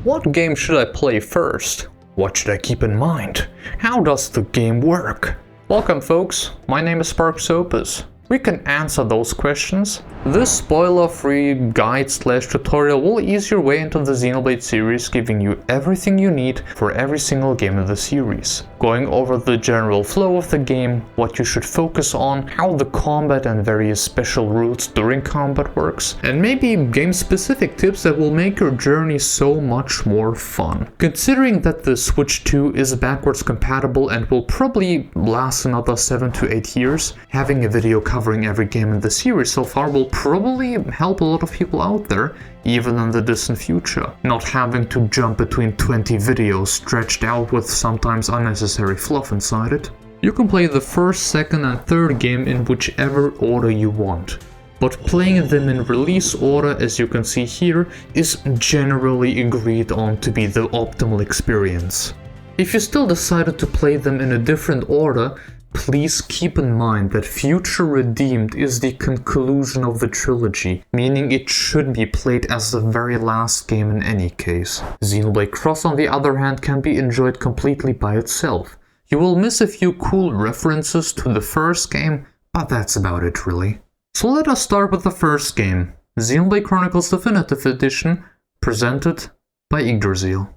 What game should I play first? What should I keep in mind? How does the game work? Welcome folks, my name is SparksOpus. We can answer those questions. This spoiler-free guide/tutorial will ease your way into the Xenoblade series, giving you everything you need for every single game in the series. Going over the general flow of the game, what you should focus on, how the combat and various special rules during combat works, and maybe game-specific tips that will make your journey so much more fun. Considering that the Switch 2 is backwards compatible and will probably last another 7 to 8 years, having a video covering every game in the series so far will probably help a lot of people out there, even in the distant future, not having to jump between 20 videos stretched out with sometimes unnecessary fluff inside it. You can play the first, second and third game in whichever order you want, but playing them in release order, as you can see here, is generally agreed on to be the optimal experience. If you still decided to play them in a different order, please keep in mind that Future Redeemed is the conclusion of the trilogy, meaning it should be played as the very last game in any case. Xenoblade Cross, on the other hand, can be enjoyed completely by itself. You will miss a few cool references to the first game, but that's about it really. So let us start with the first game, Xenoblade Chronicles Definitive Edition, presented by Yggdrasil.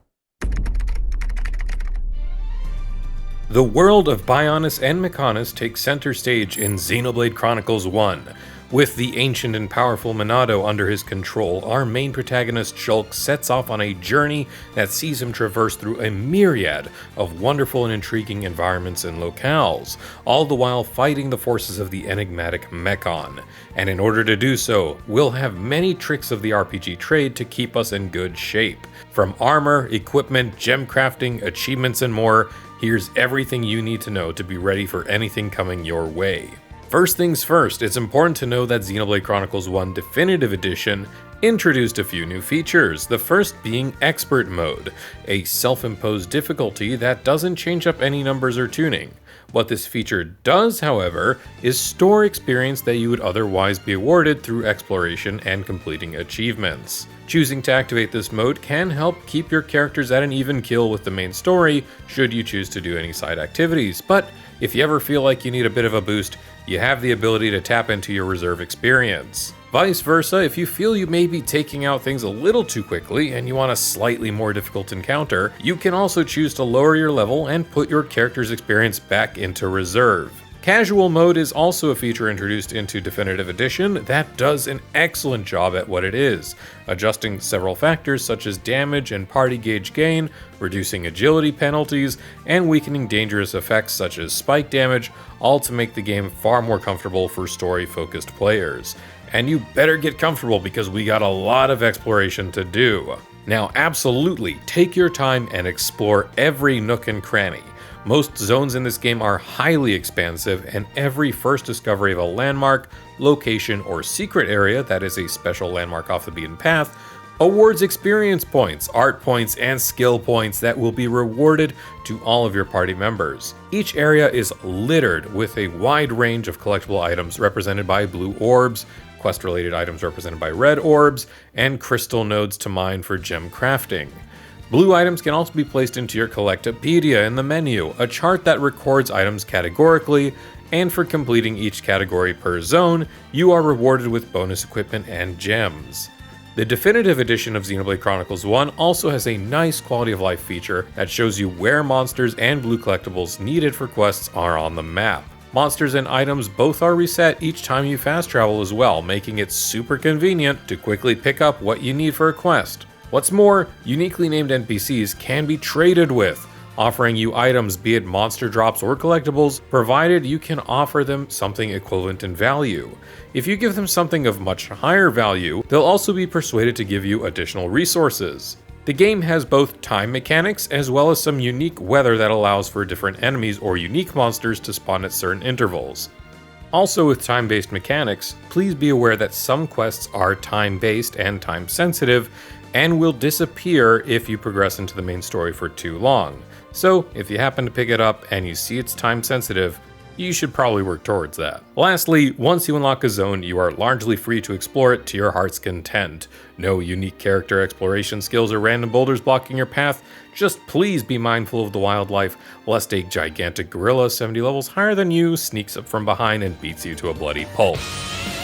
The world of Bionis and Mechonis takes center stage in Xenoblade Chronicles 1. With the ancient and powerful Monado under his control, our main protagonist Shulk sets off on a journey that sees him traverse through a myriad of wonderful and intriguing environments and locales, all the while fighting the forces of the enigmatic Mechon. And in order to do so, we'll have many tricks of the RPG trade to keep us in good shape. From armor, equipment, gem crafting, achievements and more, here's everything you need to know to be ready for anything coming your way. First things first, it's important to know that Xenoblade Chronicles 1 Definitive Edition introduced a few new features, the first being Expert Mode, a self-imposed difficulty that doesn't change up any numbers or tuning. What this feature does, however, is store experience that you would otherwise be awarded through exploration and completing achievements. Choosing to activate this mode can help keep your characters at an even keel with the main story, should you choose to do any side activities, but if you ever feel like you need a bit of a boost, you have the ability to tap into your reserve experience. Vice versa, if you feel you may be taking out things a little too quickly and you want a slightly more difficult encounter, you can also choose to lower your level and put your character's experience back into reserve. Casual mode is also a feature introduced into Definitive Edition that does an excellent job at what it is, adjusting several factors such as damage and party gauge gain, reducing agility penalties, and weakening dangerous effects such as spike damage, all to make the game far more comfortable for story-focused players. And you better get comfortable because we got a lot of exploration to do. Now absolutely, take your time and explore every nook and cranny. Most zones in this game are highly expansive, and every first discovery of a landmark, location, or secret area that is a special landmark off the beaten path awards experience points, art points, and skill points that will be rewarded to all of your party members. Each area is littered with a wide range of collectible items represented by blue orbs, quest-related items represented by red orbs, and crystal nodes to mine for gem crafting. Blue items can also be placed into your Collectopedia in the menu, a chart that records items categorically, and for completing each category per zone, you are rewarded with bonus equipment and gems. The Definitive Edition of Xenoblade Chronicles 1 also has a nice quality of life feature that shows you where monsters and blue collectibles needed for quests are on the map. Monsters and items both are reset each time you fast travel as well, making it super convenient to quickly pick up what you need for a quest. What's more, uniquely named NPCs can be traded with, offering you items, be it monster drops or collectibles, provided you can offer them something equivalent in value. If you give them something of much higher value, they'll also be persuaded to give you additional resources. The game has both time mechanics as well as some unique weather that allows for different enemies or unique monsters to spawn at certain intervals. Also with time-based mechanics, please be aware that some quests are time-based and time-sensitive, and will disappear if you progress into the main story for too long. So if you happen to pick it up and you see it's time sensitive, you should probably work towards that. Lastly, once you unlock a zone, you are largely free to explore it to your heart's content. No unique character exploration skills or random boulders blocking your path. Just please be mindful of the wildlife, lest a gigantic gorilla 70 levels higher than you sneaks up from behind and beats you to a bloody pulp.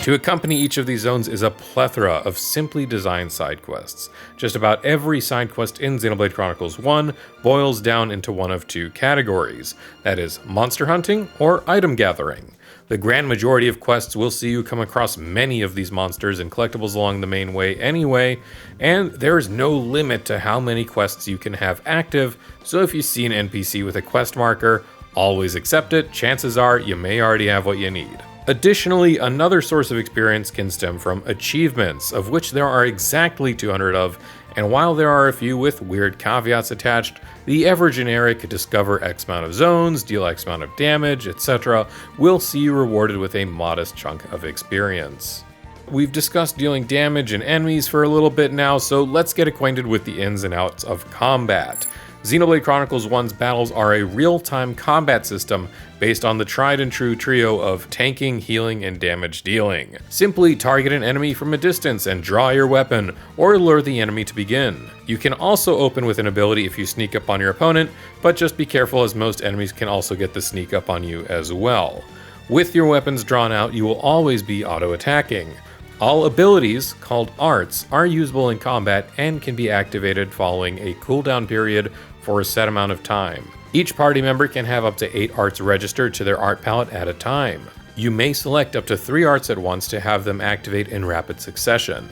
To accompany each of these zones is a plethora of simply designed side quests. Just about every side quest in Xenoblade Chronicles 1 boils down into one of two categories, that is, monster hunting or item gathering. The grand majority of quests will see you come across many of these monsters and collectibles along the main way anyway, and there is no limit to how many quests you can have active, so if you see an NPC with a quest marker, always accept it. Chances are you may already have what you need. Additionally, another source of experience can stem from achievements, of which there are exactly 200 of, and while there are a few with weird caveats attached, the ever generic discover X amount of zones, deal X amount of damage, etc. will see you rewarded with a modest chunk of experience. We've discussed dealing damage and enemies for a little bit now, so let's get acquainted with the ins and outs of combat. Xenoblade Chronicles 1's battles are a real-time combat system based on the tried and true trio of tanking, healing, and damage dealing. Simply target an enemy from a distance and draw your weapon, or lure the enemy to begin. You can also open with an ability if you sneak up on your opponent, but just be careful as most enemies can also get the sneak up on you as well. With your weapons drawn out, you will always be auto-attacking. All abilities, called arts, are usable in combat and can be activated following a cooldown period for a set amount of time. Each party member can have up to 8 arts registered to their art palette at a time. You may select up to 3 arts at once to have them activate in rapid succession.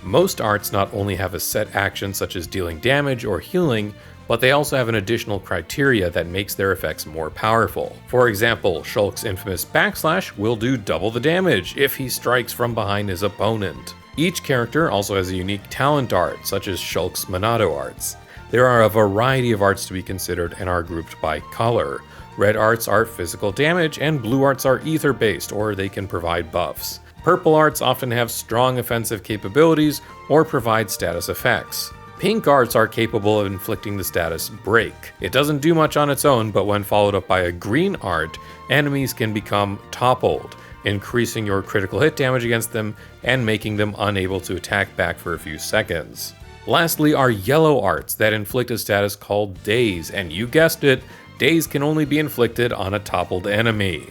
Most arts not only have a set action such as dealing damage or healing, but they also have an additional criteria that makes their effects more powerful. For example, Shulk's infamous backslash will do double the damage if he strikes from behind his opponent. Each character also has a unique talent art, such as Shulk's Monado arts. There are a variety of arts to be considered and are grouped by color. Red arts are physical damage, and blue arts are ether-based, or they can provide buffs. Purple arts often have strong offensive capabilities or provide status effects. Pink arts are capable of inflicting the status Break. It doesn't do much on its own, but when followed up by a green art, enemies can become toppled, increasing your critical hit damage against them and making them unable to attack back for a few seconds. Lastly are yellow arts that inflict a status called Daze, and you guessed it, Daze can only be inflicted on a toppled enemy.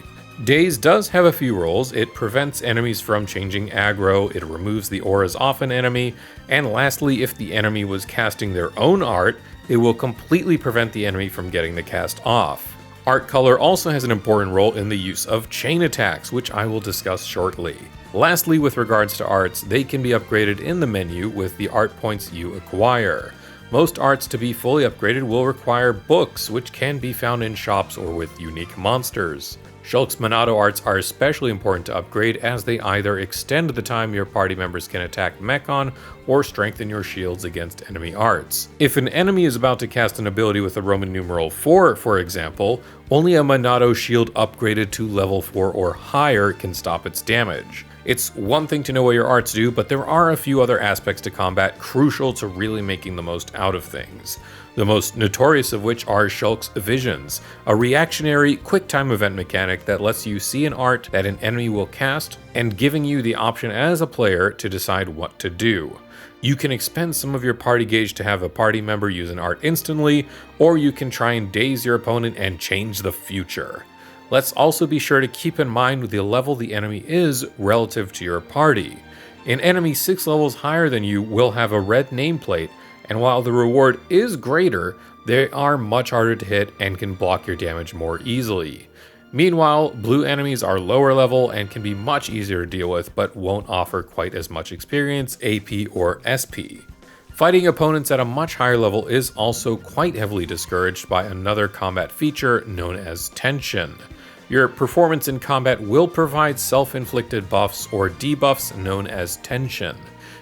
Daze does have a few roles. It prevents enemies from changing aggro, it removes the auras off an enemy, and lastly, if the enemy was casting their own art, it will completely prevent the enemy from getting the cast off. Art color also has an important role in the use of chain attacks, which I will discuss shortly. Lastly, with regards to arts, they can be upgraded in the menu with the art points you acquire. Most arts to be fully upgraded will require books, which can be found in shops or with unique monsters. Shulk's Monado arts are especially important to upgrade as they either extend the time your party members can attack Mechon or strengthen your shields against enemy arts. If an enemy is about to cast an ability with a Roman numeral 4, for example, only a Monado shield upgraded to level 4 or higher can stop its damage. It's one thing to know what your arts do, but there are a few other aspects to combat crucial to really making the most out of things. The most notorious of which are Shulk's Visions, a reactionary, quick-time event mechanic that lets you see an art that an enemy will cast, and giving you the option as a player to decide what to do. You can expend some of your party gauge to have a party member use an art instantly, or you can try and daze your opponent and change the future. Let's also be sure to keep in mind the level the enemy is relative to your party. An enemy 6 levels higher than you will have a red nameplate, and while the reward is greater, they are much harder to hit and can block your damage more easily. Meanwhile, blue enemies are lower level and can be much easier to deal with, but won't offer quite as much experience, AP, or SP. Fighting opponents at a much higher level is also quite heavily discouraged by another combat feature known as tension. Your performance in combat will provide self-inflicted buffs or debuffs known as tension.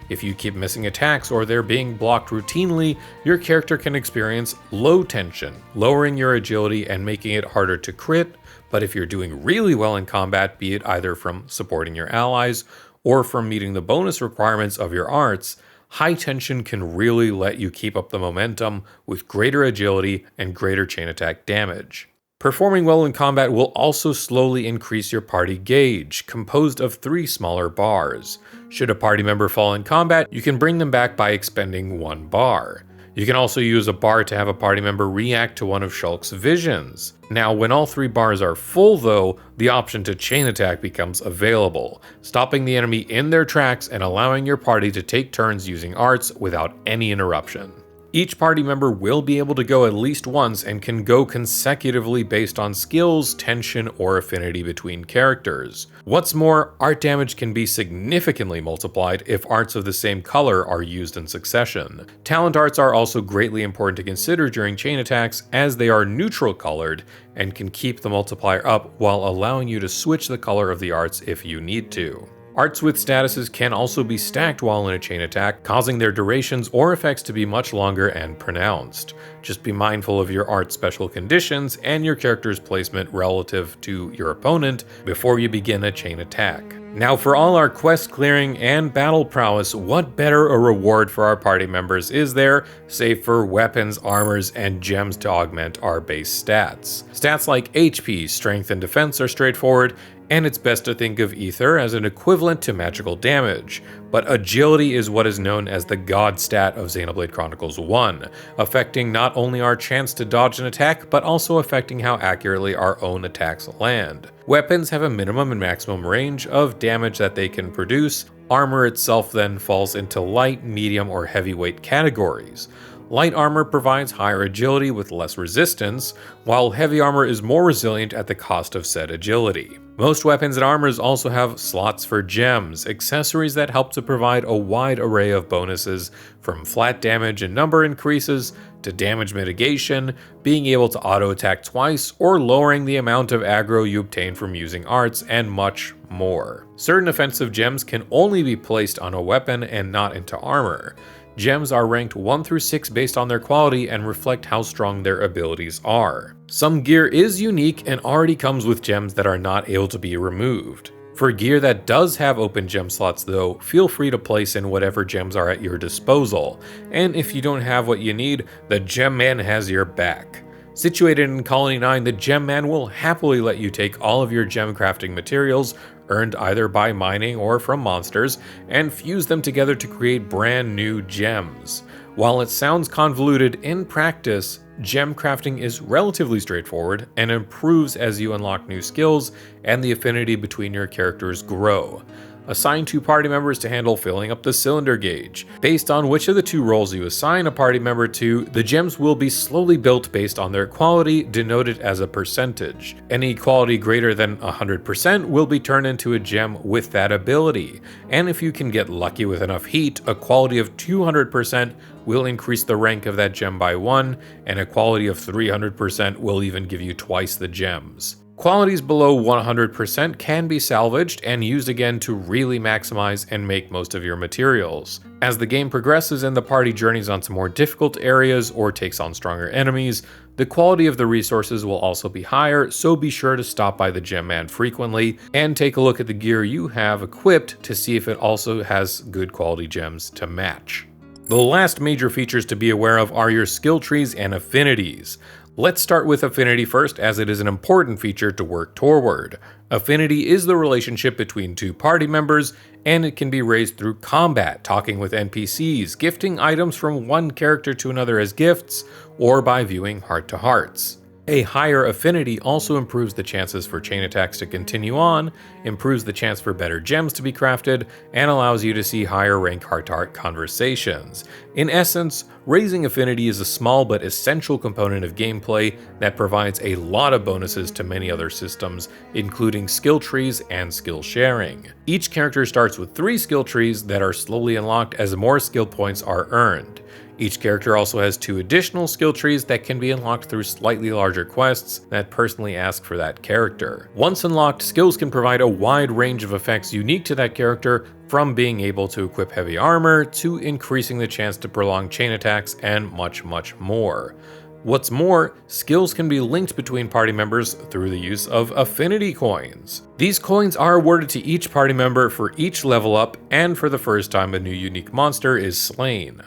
If you keep missing attacks or they're being blocked routinely, your character can experience low tension, lowering your agility and making it harder to crit, but if you're doing really well in combat, be it either from supporting your allies or from meeting the bonus requirements of your arts, high tension can really let you keep up the momentum with greater agility and greater chain attack damage. Performing well in combat will also slowly increase your party gauge, composed of 3 smaller bars. Should a party member fall in combat, you can bring them back by expending 1 bar. You can also use a bar to have a party member react to one of Shulk's visions. Now, when all 3 bars are full though, the option to chain attack becomes available, stopping the enemy in their tracks and allowing your party to take turns using arts without any interruption. Each party member will be able to go at least once and can go consecutively based on skills, tension, or affinity between characters. What's more, art damage can be significantly multiplied if arts of the same color are used in succession. Talent arts are also greatly important to consider during chain attacks, as they are neutral colored and can keep the multiplier up while allowing you to switch the color of the arts if you need to. Arts with statuses can also be stacked while in a chain attack, causing their durations or effects to be much longer and pronounced. Just be mindful of your art special conditions and your character's placement relative to your opponent before you begin a chain attack. Now, for all our quest clearing and battle prowess, what better a reward for our party members is there, save for weapons, armors, and gems to augment our base stats? Stats like HP, strength, and defense are straightforward, and it's best to think of Ether as an equivalent to magical damage, but agility is what is known as the god stat of Xenoblade Chronicles 1, affecting not only our chance to dodge an attack, but also affecting how accurately our own attacks land. Weapons have a minimum and maximum range of damage that they can produce. Armor itself then falls into light, medium, or heavyweight categories. Light armor provides higher agility with less resistance, while heavy armor is more resilient at the cost of said agility. Most weapons and armors also have slots for gems, accessories that help to provide a wide array of bonuses, from flat damage and number increases to damage mitigation, being able to auto attack twice, or lowering the amount of aggro you obtain from using arts, and much more. Certain offensive gems can only be placed on a weapon and not into armor. Gems are ranked 1 through 6 based on their quality and reflect how strong their abilities are. Some gear is unique and already comes with gems that are not able to be removed. For gear that does have open gem slots though, feel free to place in whatever gems are at your disposal, and if you don't have what you need, the Gem Man has your back. Situated in Colony 9, the Gem Man will happily let you take all of your gem crafting materials, earned either by mining or from monsters, and fuse them together to create brand new gems. While it sounds convoluted, in practice, gem crafting is relatively straightforward and improves as you unlock new skills and the affinity between your characters grow. Assign 2 party members to handle filling up the cylinder gauge. Based on which of the 2 roles you assign a party member to, the gems will be slowly built based on their quality, denoted as a percentage. Any quality greater than 100% will be turned into a gem with that ability, and if you can get lucky with enough heat, a quality of 200% will increase the rank of that gem by 1, and a quality of 300% will even give you twice the gems. Qualities below 100% can be salvaged and used again to really maximize and make most of your materials. As the game progresses and the party journeys onto more difficult areas or takes on stronger enemies, the quality of the resources will also be higher, so be sure to stop by the Gem Man frequently and take a look at the gear you have equipped to see if it also has good quality gems to match. The last major features to be aware of are your skill trees and affinities. Let's start with affinity first, as it is an important feature to work toward. Affinity is the relationship between 2 party members, and it can be raised through combat, talking with NPCs, gifting items from one character to another as gifts, or by viewing heart-to-hearts. A higher affinity also improves the chances for chain attacks to continue on, improves the chance for better gems to be crafted, and allows you to see higher rank heart-to-heart conversations. In essence, raising affinity is a small but essential component of gameplay that provides a lot of bonuses to many other systems, including skill trees and skill sharing. Each character starts with 3 skill trees that are slowly unlocked as more skill points are earned. Each character also has 2 additional skill trees that can be unlocked through slightly larger quests that personally ask for that character. Once unlocked, skills can provide a wide range of effects unique to that character, from being able to equip heavy armor, to increasing the chance to prolong chain attacks, and much more. What's more, skills can be linked between party members through the use of affinity coins. These coins are awarded to each party member for each level up and for the first time a new unique monster is slain.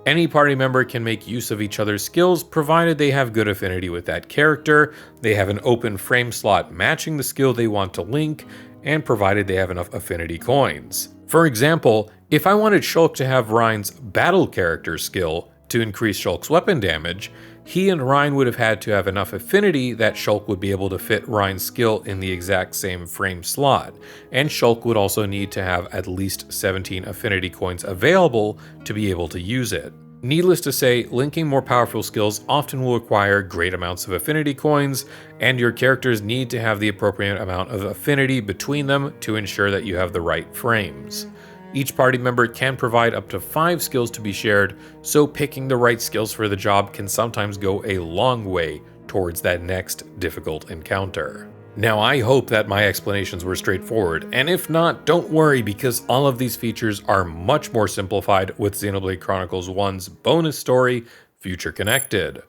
Any party member can make use of each other's skills provided they have good affinity with that character, they have an open frame slot matching the skill they want to link, and provided they have enough affinity coins. For example, if I wanted Shulk to have Ryan's battle character skill to increase Shulk's weapon damage, he and Ryan would have had to have enough affinity that Shulk would be able to fit Ryan's skill in the exact same frame slot, and Shulk would also need to have at least 17 affinity coins available to be able to use it. Needless to say, linking more powerful skills often will require great amounts of affinity coins, and your characters need to have the appropriate amount of affinity between them to ensure that you have the right frames. Each party member can provide up to 5 skills to be shared, so picking the right skills for the job can sometimes go a long way towards that next difficult encounter. Now, I hope that my explanations were straightforward, and if not, don't worry, because all of these features are much more simplified with Xenoblade Chronicles 1's bonus story, Future Connected.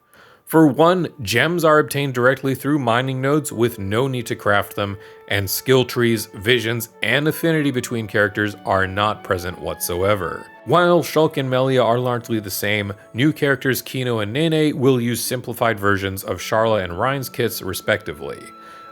For one, gems are obtained directly through mining nodes with no need to craft them, and skill trees, visions, and affinity between characters are not present whatsoever. While Shulk and Melia are largely the same, new characters Kino and Nene will use simplified versions of Sharla and Ryan's kits respectively.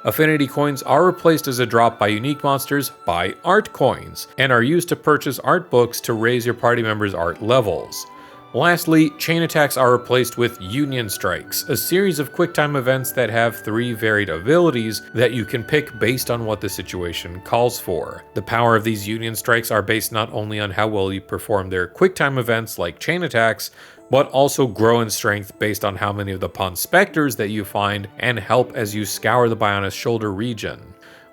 Affinity coins are replaced as a drop by unique monsters by art coins, and are used to purchase art books to raise your party members' art levels. Lastly, chain attacks are replaced with Union Strikes, a series of quick-time events that have 3 varied abilities that you can pick based on what the situation calls for. The power of these Union Strikes are based not only on how well you perform their quick-time events like chain attacks, but also grow in strength based on how many of the Pawn Specters that you find and help as you scour the Bionis Shoulder region.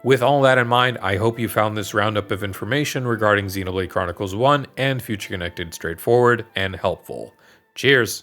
With all that in mind, I hope you found this roundup of information regarding Xenoblade Chronicles 1 and Future Connected straightforward and helpful. Cheers!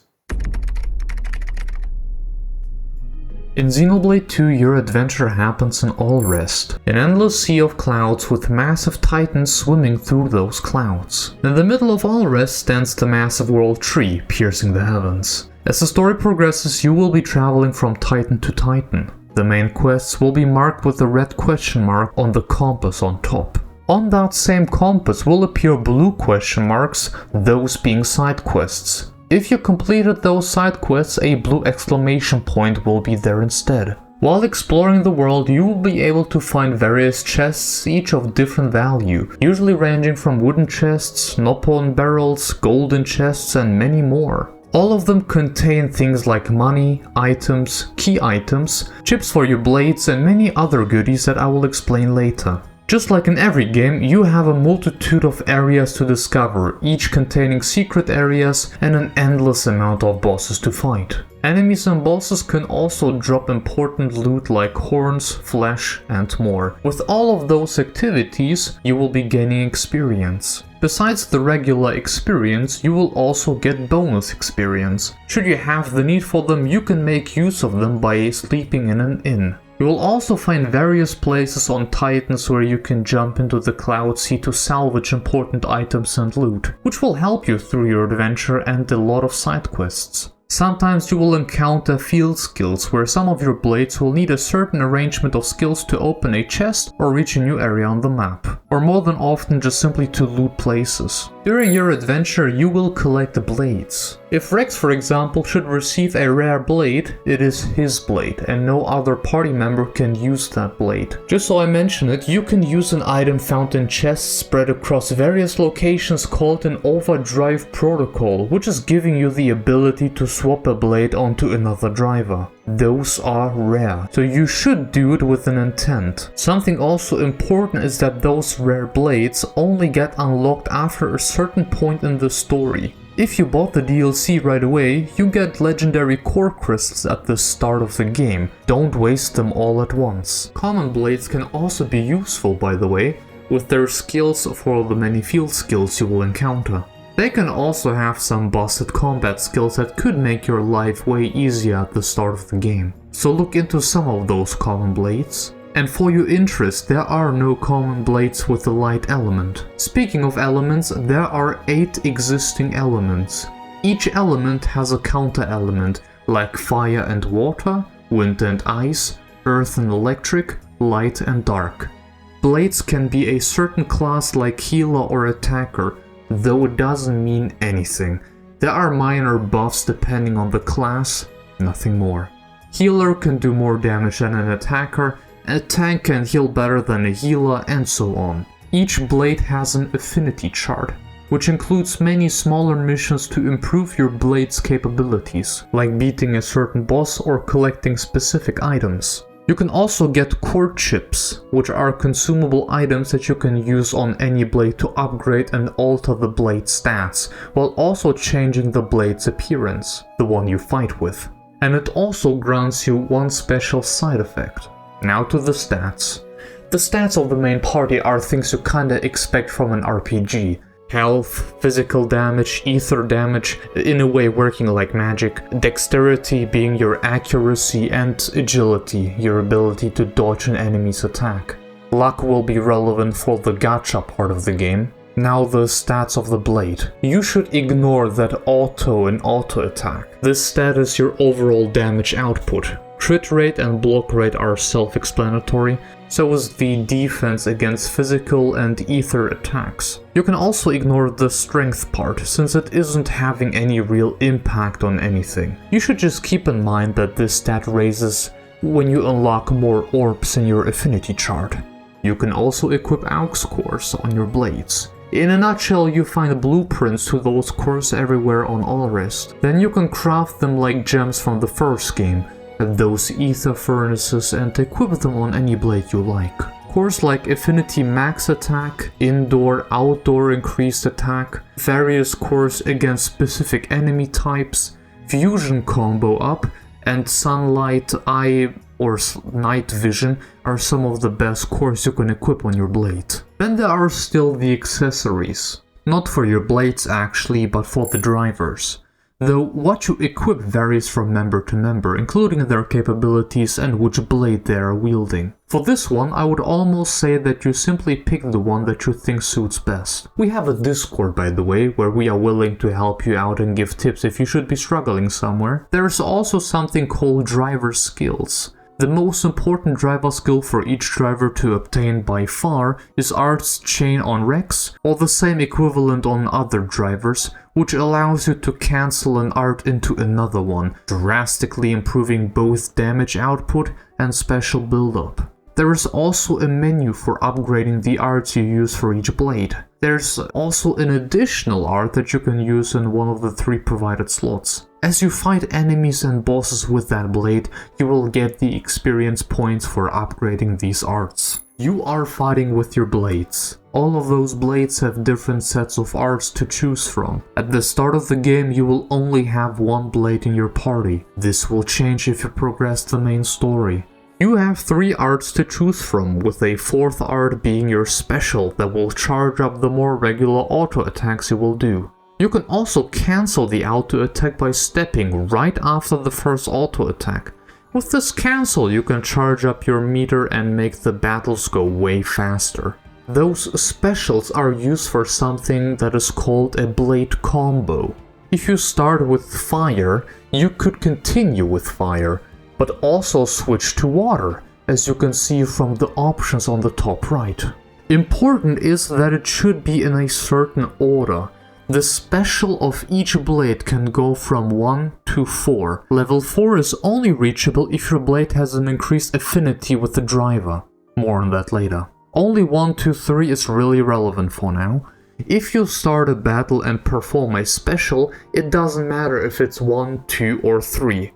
In Xenoblade 2, your adventure happens in Allrest, an endless sea of clouds with massive titans swimming through those clouds. In the middle of Allrest stands the massive World Tree, piercing the heavens. As the story progresses, you will be traveling from titan to titan. The main quests will be marked with the red question mark on the compass on top. On that same compass will appear blue question marks, those being side quests. If you completed those side quests, a blue exclamation point will be there instead. While exploring the world, you will be able to find various chests, each of different value, usually ranging from wooden chests, Noppon barrels, golden chests, and many more. All of them contain things like money, items, key items, chips for your blades, and many other goodies that I will explain later. Just like in every game, you have a multitude of areas to discover, each containing secret areas and an endless amount of bosses to fight. Enemies and bosses can also drop important loot like horns, flesh, and more. With all of those activities, you will be gaining experience. Besides the regular experience, you will also get bonus experience. Should you have the need for them, you can make use of them by sleeping in an inn. You will also find various places on Titans where you can jump into the Cloud Sea to salvage important items and loot, which will help you through your adventure and a lot of side quests. Sometimes you will encounter field skills where some of your blades will need a certain arrangement of skills to open a chest or reach a new area on the map, or more than often just simply to loot places. During your adventure you will collect the blades. If Rex, for example, should receive a rare blade, it is his blade and no other party member can use that blade. Just so I mention it, you can use an item found in chests spread across various locations called an Overdrive protocol, which is giving you the ability to swap a blade onto another driver. Those are rare, so you should do it with an intent. Something also important is that those rare blades only get unlocked after a certain point in the story. If you bought the DLC right away, you get legendary core crystals at the start of the game. Don't waste them all at once. Common blades can also be useful, by the way, with their skills for the many field skills you will encounter. They can also have some busted combat skills that could make your life way easier at the start of the game. So look into some of those common blades. And for your interest, there are no common blades with the light element. Speaking of elements, there are 8 existing elements. Each element has a counter element, like fire and water, wind and ice, earth and electric, light and dark. Blades can be a certain class like healer or attacker, though it doesn't mean anything. There are minor buffs depending on the class, nothing more. Healer can do more damage than an attacker, a tank can heal better than a healer, and so on. Each blade has an affinity chart, which includes many smaller missions to improve your blade's capabilities, like beating a certain boss or collecting specific items. You can also get core chips, which are consumable items that you can use on any blade to upgrade and alter the blade's stats, while also changing the blade's appearance, the one you fight with. And it also grants you one special side effect. Now to the stats. The stats of the main party are things you kinda expect from an RPG. Health, physical damage, ether damage, in a way working like magic, dexterity being your accuracy, and agility, your ability to dodge an enemy's attack. Luck will be relevant for the gacha part of the game. Now the stats of the blade. You should ignore that auto and auto attack. This stat is your overall damage output. Crit rate and block rate are self-explanatory, so is the defense against physical and ether attacks. You can also ignore the strength part, since it isn't having any real impact on anything. You should just keep in mind that this stat raises when you unlock more orbs in your affinity chart. You can also equip aux cores on your blades. In a nutshell, you find blueprints to those cores everywhere on Allrest. Then you can craft them like gems from the first game, at those ether furnaces, and equip them on any blade you like. Cores like Affinity Max Attack, Indoor, Outdoor Increased Attack, various cores against specific enemy types, Fusion Combo Up, and Sunlight Eye or Night Vision are some of the best cores you can equip on your blade. Then there are still the accessories. Not for your blades actually, but for the drivers. Though what you equip varies from member to member, including their capabilities and which blade they are wielding. For this one, I would almost say that you simply pick the one that you think suits best. We have a Discord, by the way, where we are willing to help you out and give tips if you should be struggling somewhere. There is also something called driver skills. The most important driver skill for each driver to obtain by far is Art's Chain on Rex, or the same equivalent on other drivers, which allows you to cancel an art into another one, drastically improving both damage output and special build-up. There is also a menu for upgrading the arts you use for each blade. There's also an additional art that you can use in one of the 3 provided slots. As you fight enemies and bosses with that blade, you will get the experience points for upgrading these arts. You are fighting with your blades. All of those blades have different sets of arts to choose from. At the start of the game, you will only have one blade in your party. This will change if you progress the main story. You have 3 arts to choose from, with a 4th art being your special that will charge up the more regular auto attacks you will do. You can also cancel the auto attack by stepping right after the first auto attack. With this cancel, you can charge up your meter and make the battles go way faster. Those specials are used for something that is called a blade combo. If you start with fire, you could continue with fire, but also switch to water, as you can see from the options on the top right. Important is that it should be in a certain order. The special of each blade can go from 1 to 4. Level 4 is only reachable if your blade has an increased affinity with the driver. More on that later. Only 1 to 3 is really relevant for now. If you start a battle and perform a special, it doesn't matter if it's 1, 2 or 3.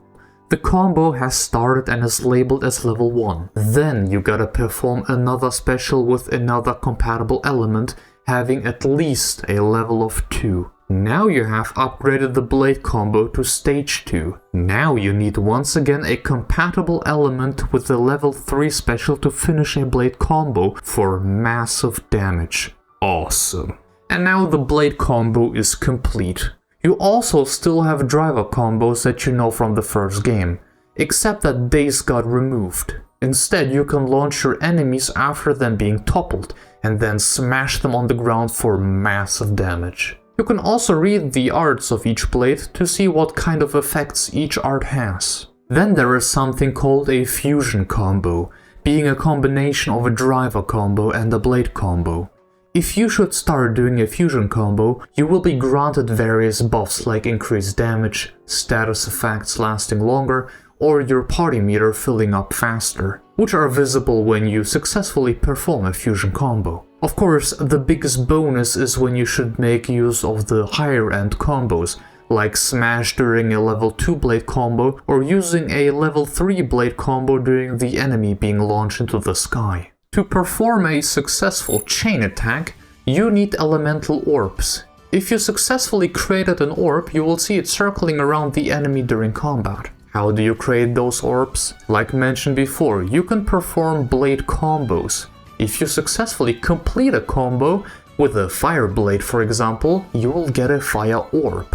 The combo has started and is labeled as level 1. Then you gotta perform another special with another compatible element, having at least a level of 2. Now you have upgraded the blade combo to stage 2. Now you need once again a compatible element with the level 3 special to finish a blade combo for massive damage. Awesome. And now the blade combo is complete. You also still have driver combos that you know from the first game, except that these got removed. Instead, you can launch your enemies after them being toppled, and then smash them on the ground for massive damage. You can also read the arts of each blade to see what kind of effects each art has. Then there is something called a fusion combo, being a combination of a driver combo and a blade combo. If you should start doing a fusion combo, you will be granted various buffs like increased damage, status effects lasting longer, or your party meter filling up faster, which are visible when you successfully perform a fusion combo. Of course, the biggest bonus is when you should make use of the higher end combos, like smash during a level 2 blade combo or using a level 3 blade combo during the enemy being launched into the sky. To perform a successful chain attack, you need elemental orbs. If you successfully created an orb, you will see it circling around the enemy during combat. How do you create those orbs? Like mentioned before, you can perform blade combos. If you successfully complete a combo with a fire blade, for example, you will get a fire orb.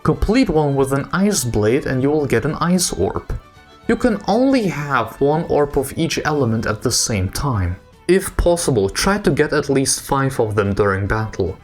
Complete one with an ice blade and you will get an ice orb. You can only have one orb of each element at the same time. If possible, try to get at least 5 of them during battle.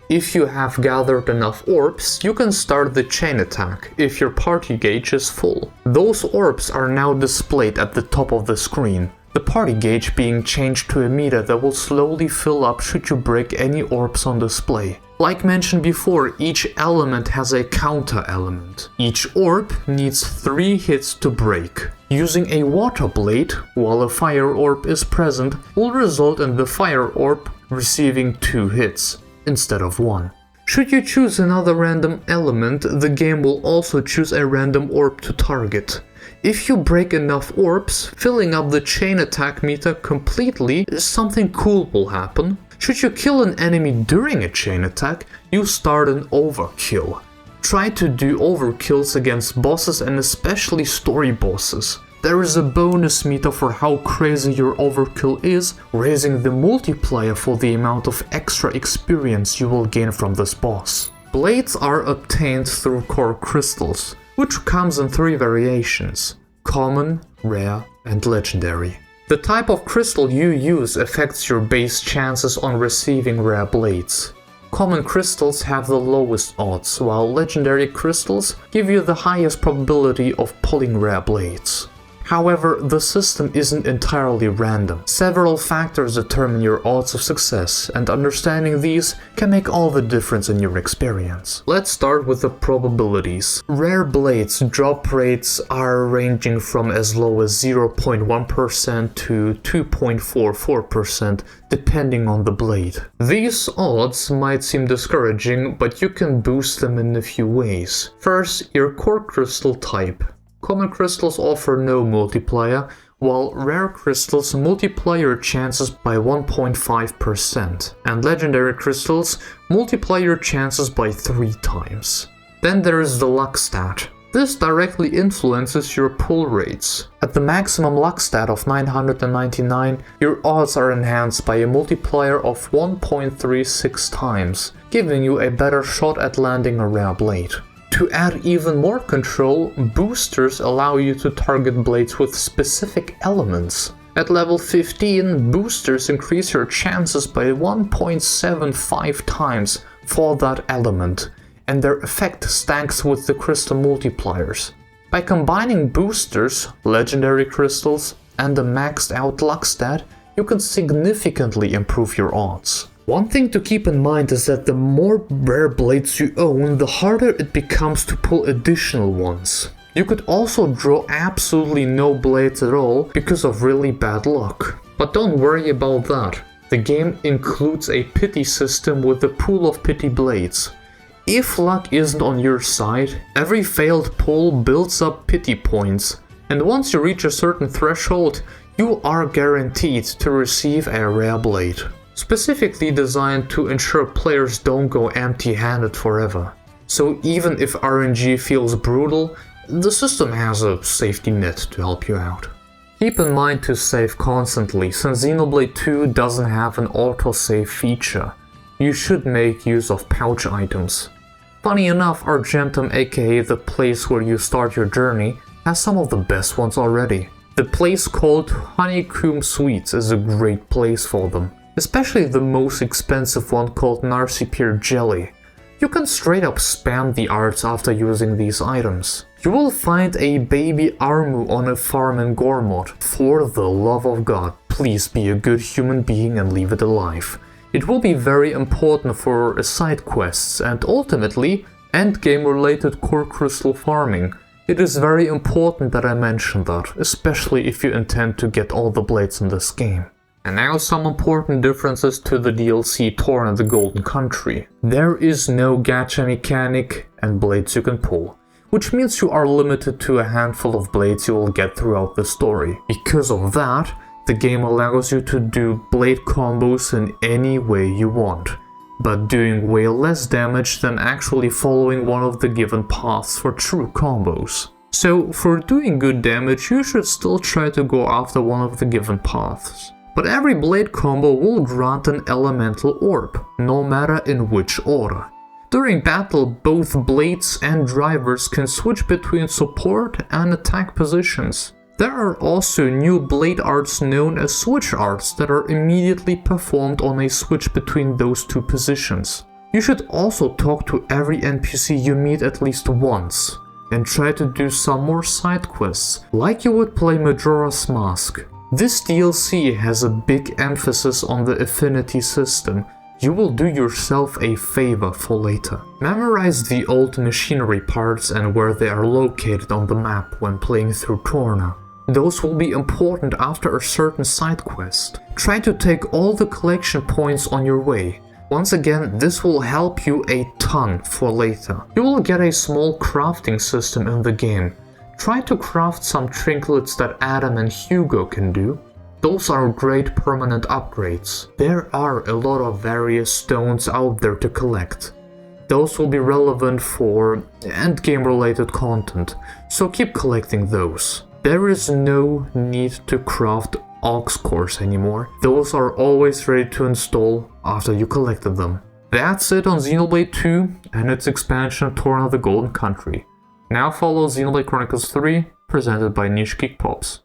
If you have gathered enough orbs, you can start the chain attack if your party gauge is full. Those orbs are now displayed at the top of the screen, the party gauge being changed to a meter that will slowly fill up should you break any orbs on display. Like mentioned before, each element has a counter element. Each orb needs 3 hits to break. Using a water blade while a fire orb is present will result in the fire orb receiving 2 hits instead of 1. Should you choose another random element, the game will also choose a random orb to target. If you break enough orbs, filling up the chain attack meter completely, something cool will happen. Should you kill an enemy during a chain attack, you start an overkill. Try to do overkills against bosses and especially story bosses. There is a bonus meter for how crazy your overkill is, raising the multiplier for the amount of extra experience you will gain from this boss. Blades are obtained through core crystals, which comes in 3 variations: common, rare, and legendary. The type of crystal you use affects your base chances on receiving rare blades. Common crystals have the lowest odds, while legendary crystals give you the highest probability of pulling rare blades. However, the system isn't entirely random. Several factors determine your odds of success, and understanding these can make all the difference in your experience. Let's start with the probabilities. Rare blades drop rates are ranging from as low as 0.1% to 2.44%, depending on the blade. These odds might seem discouraging, but you can boost them in a few ways. First, your core crystal type. Common crystals offer no multiplier, while rare crystals multiply your chances by 1.5%, and legendary crystals multiply your chances by 3 times. Then there is the luck stat. This directly influences your pull rates. At the maximum luck stat of 999, your odds are enhanced by a multiplier of 1.36 times, giving you a better shot at landing a rare blade. To add even more control, boosters allow you to target blades with specific elements. At level 15, boosters increase your chances by 1.75 times for that element, and their effect stacks with the crystal multipliers. By combining boosters, legendary crystals, and a maxed out luck stat, you can significantly improve your odds. One thing to keep in mind is that the more rare blades you own, the harder it becomes to pull additional ones. You could also draw absolutely no blades at all because of really bad luck. But don't worry about that. The game includes a pity system with a pool of pity blades. If luck isn't on your side, every failed pull builds up pity points, and once you reach a certain threshold, you are guaranteed to receive a rare blade. Specifically designed to ensure players don't go empty-handed forever. So even if RNG feels brutal, the system has a safety net to help you out. Keep in mind to save constantly, since Xenoblade 2 doesn't have an autosave feature. You should make use of pouch items. Funny enough, Argentum, aka the place where you start your journey, has some of the best ones already. The place called Honeycomb Sweets is a great place for them. Especially the most expensive one called Narcipear Jelly. You can straight up spam the arts after using these items. You will find a baby Armu on a farm in Gormod. For the love of God, please be a good human being and leave it alive. It will be very important for side quests and ultimately endgame related core crystal farming. It is very important that I mention that, especially if you intend to get all the blades in this game. And now some important differences to the DLC Torna the Golden Country. There is no gacha mechanic and blades you can pull, which means you are limited to a handful of blades you will get throughout the story. Because of that, the game allows you to do blade combos in any way you want, but doing way less damage than actually following one of the given paths for true combos. So for doing good damage, you should still try to go after one of the given paths. But every blade combo will grant an elemental orb, no matter in which order. During battle, both blades and drivers can switch between support and attack positions. There are also new blade arts known as switch arts that are immediately performed on a switch between those two positions. You should also talk to every NPC you meet at least once, and try to do some more side quests, like you would play Majora's Mask. This DLC has a big emphasis on the Affinity system. You will do yourself a favor for later. Memorize the old machinery parts and where they are located on the map when playing through Torna. Those will be important after a certain side quest. Try to take all the collection points on your way. Once again, this will help you a ton for later. You will get a small crafting system in the game. Try to craft some trinkets that Adam and Hugo can do. Those are great permanent upgrades. There are a lot of various stones out there to collect. Those will be relevant for endgame related content, so keep collecting those. There is no need to craft aux cores anymore. Those are always ready to install after you collected them. That's it on Xenoblade 2 and its expansion Torna the Golden Country. Now follows Xenoblade Chronicles 3, presented by Niche Geek Pops.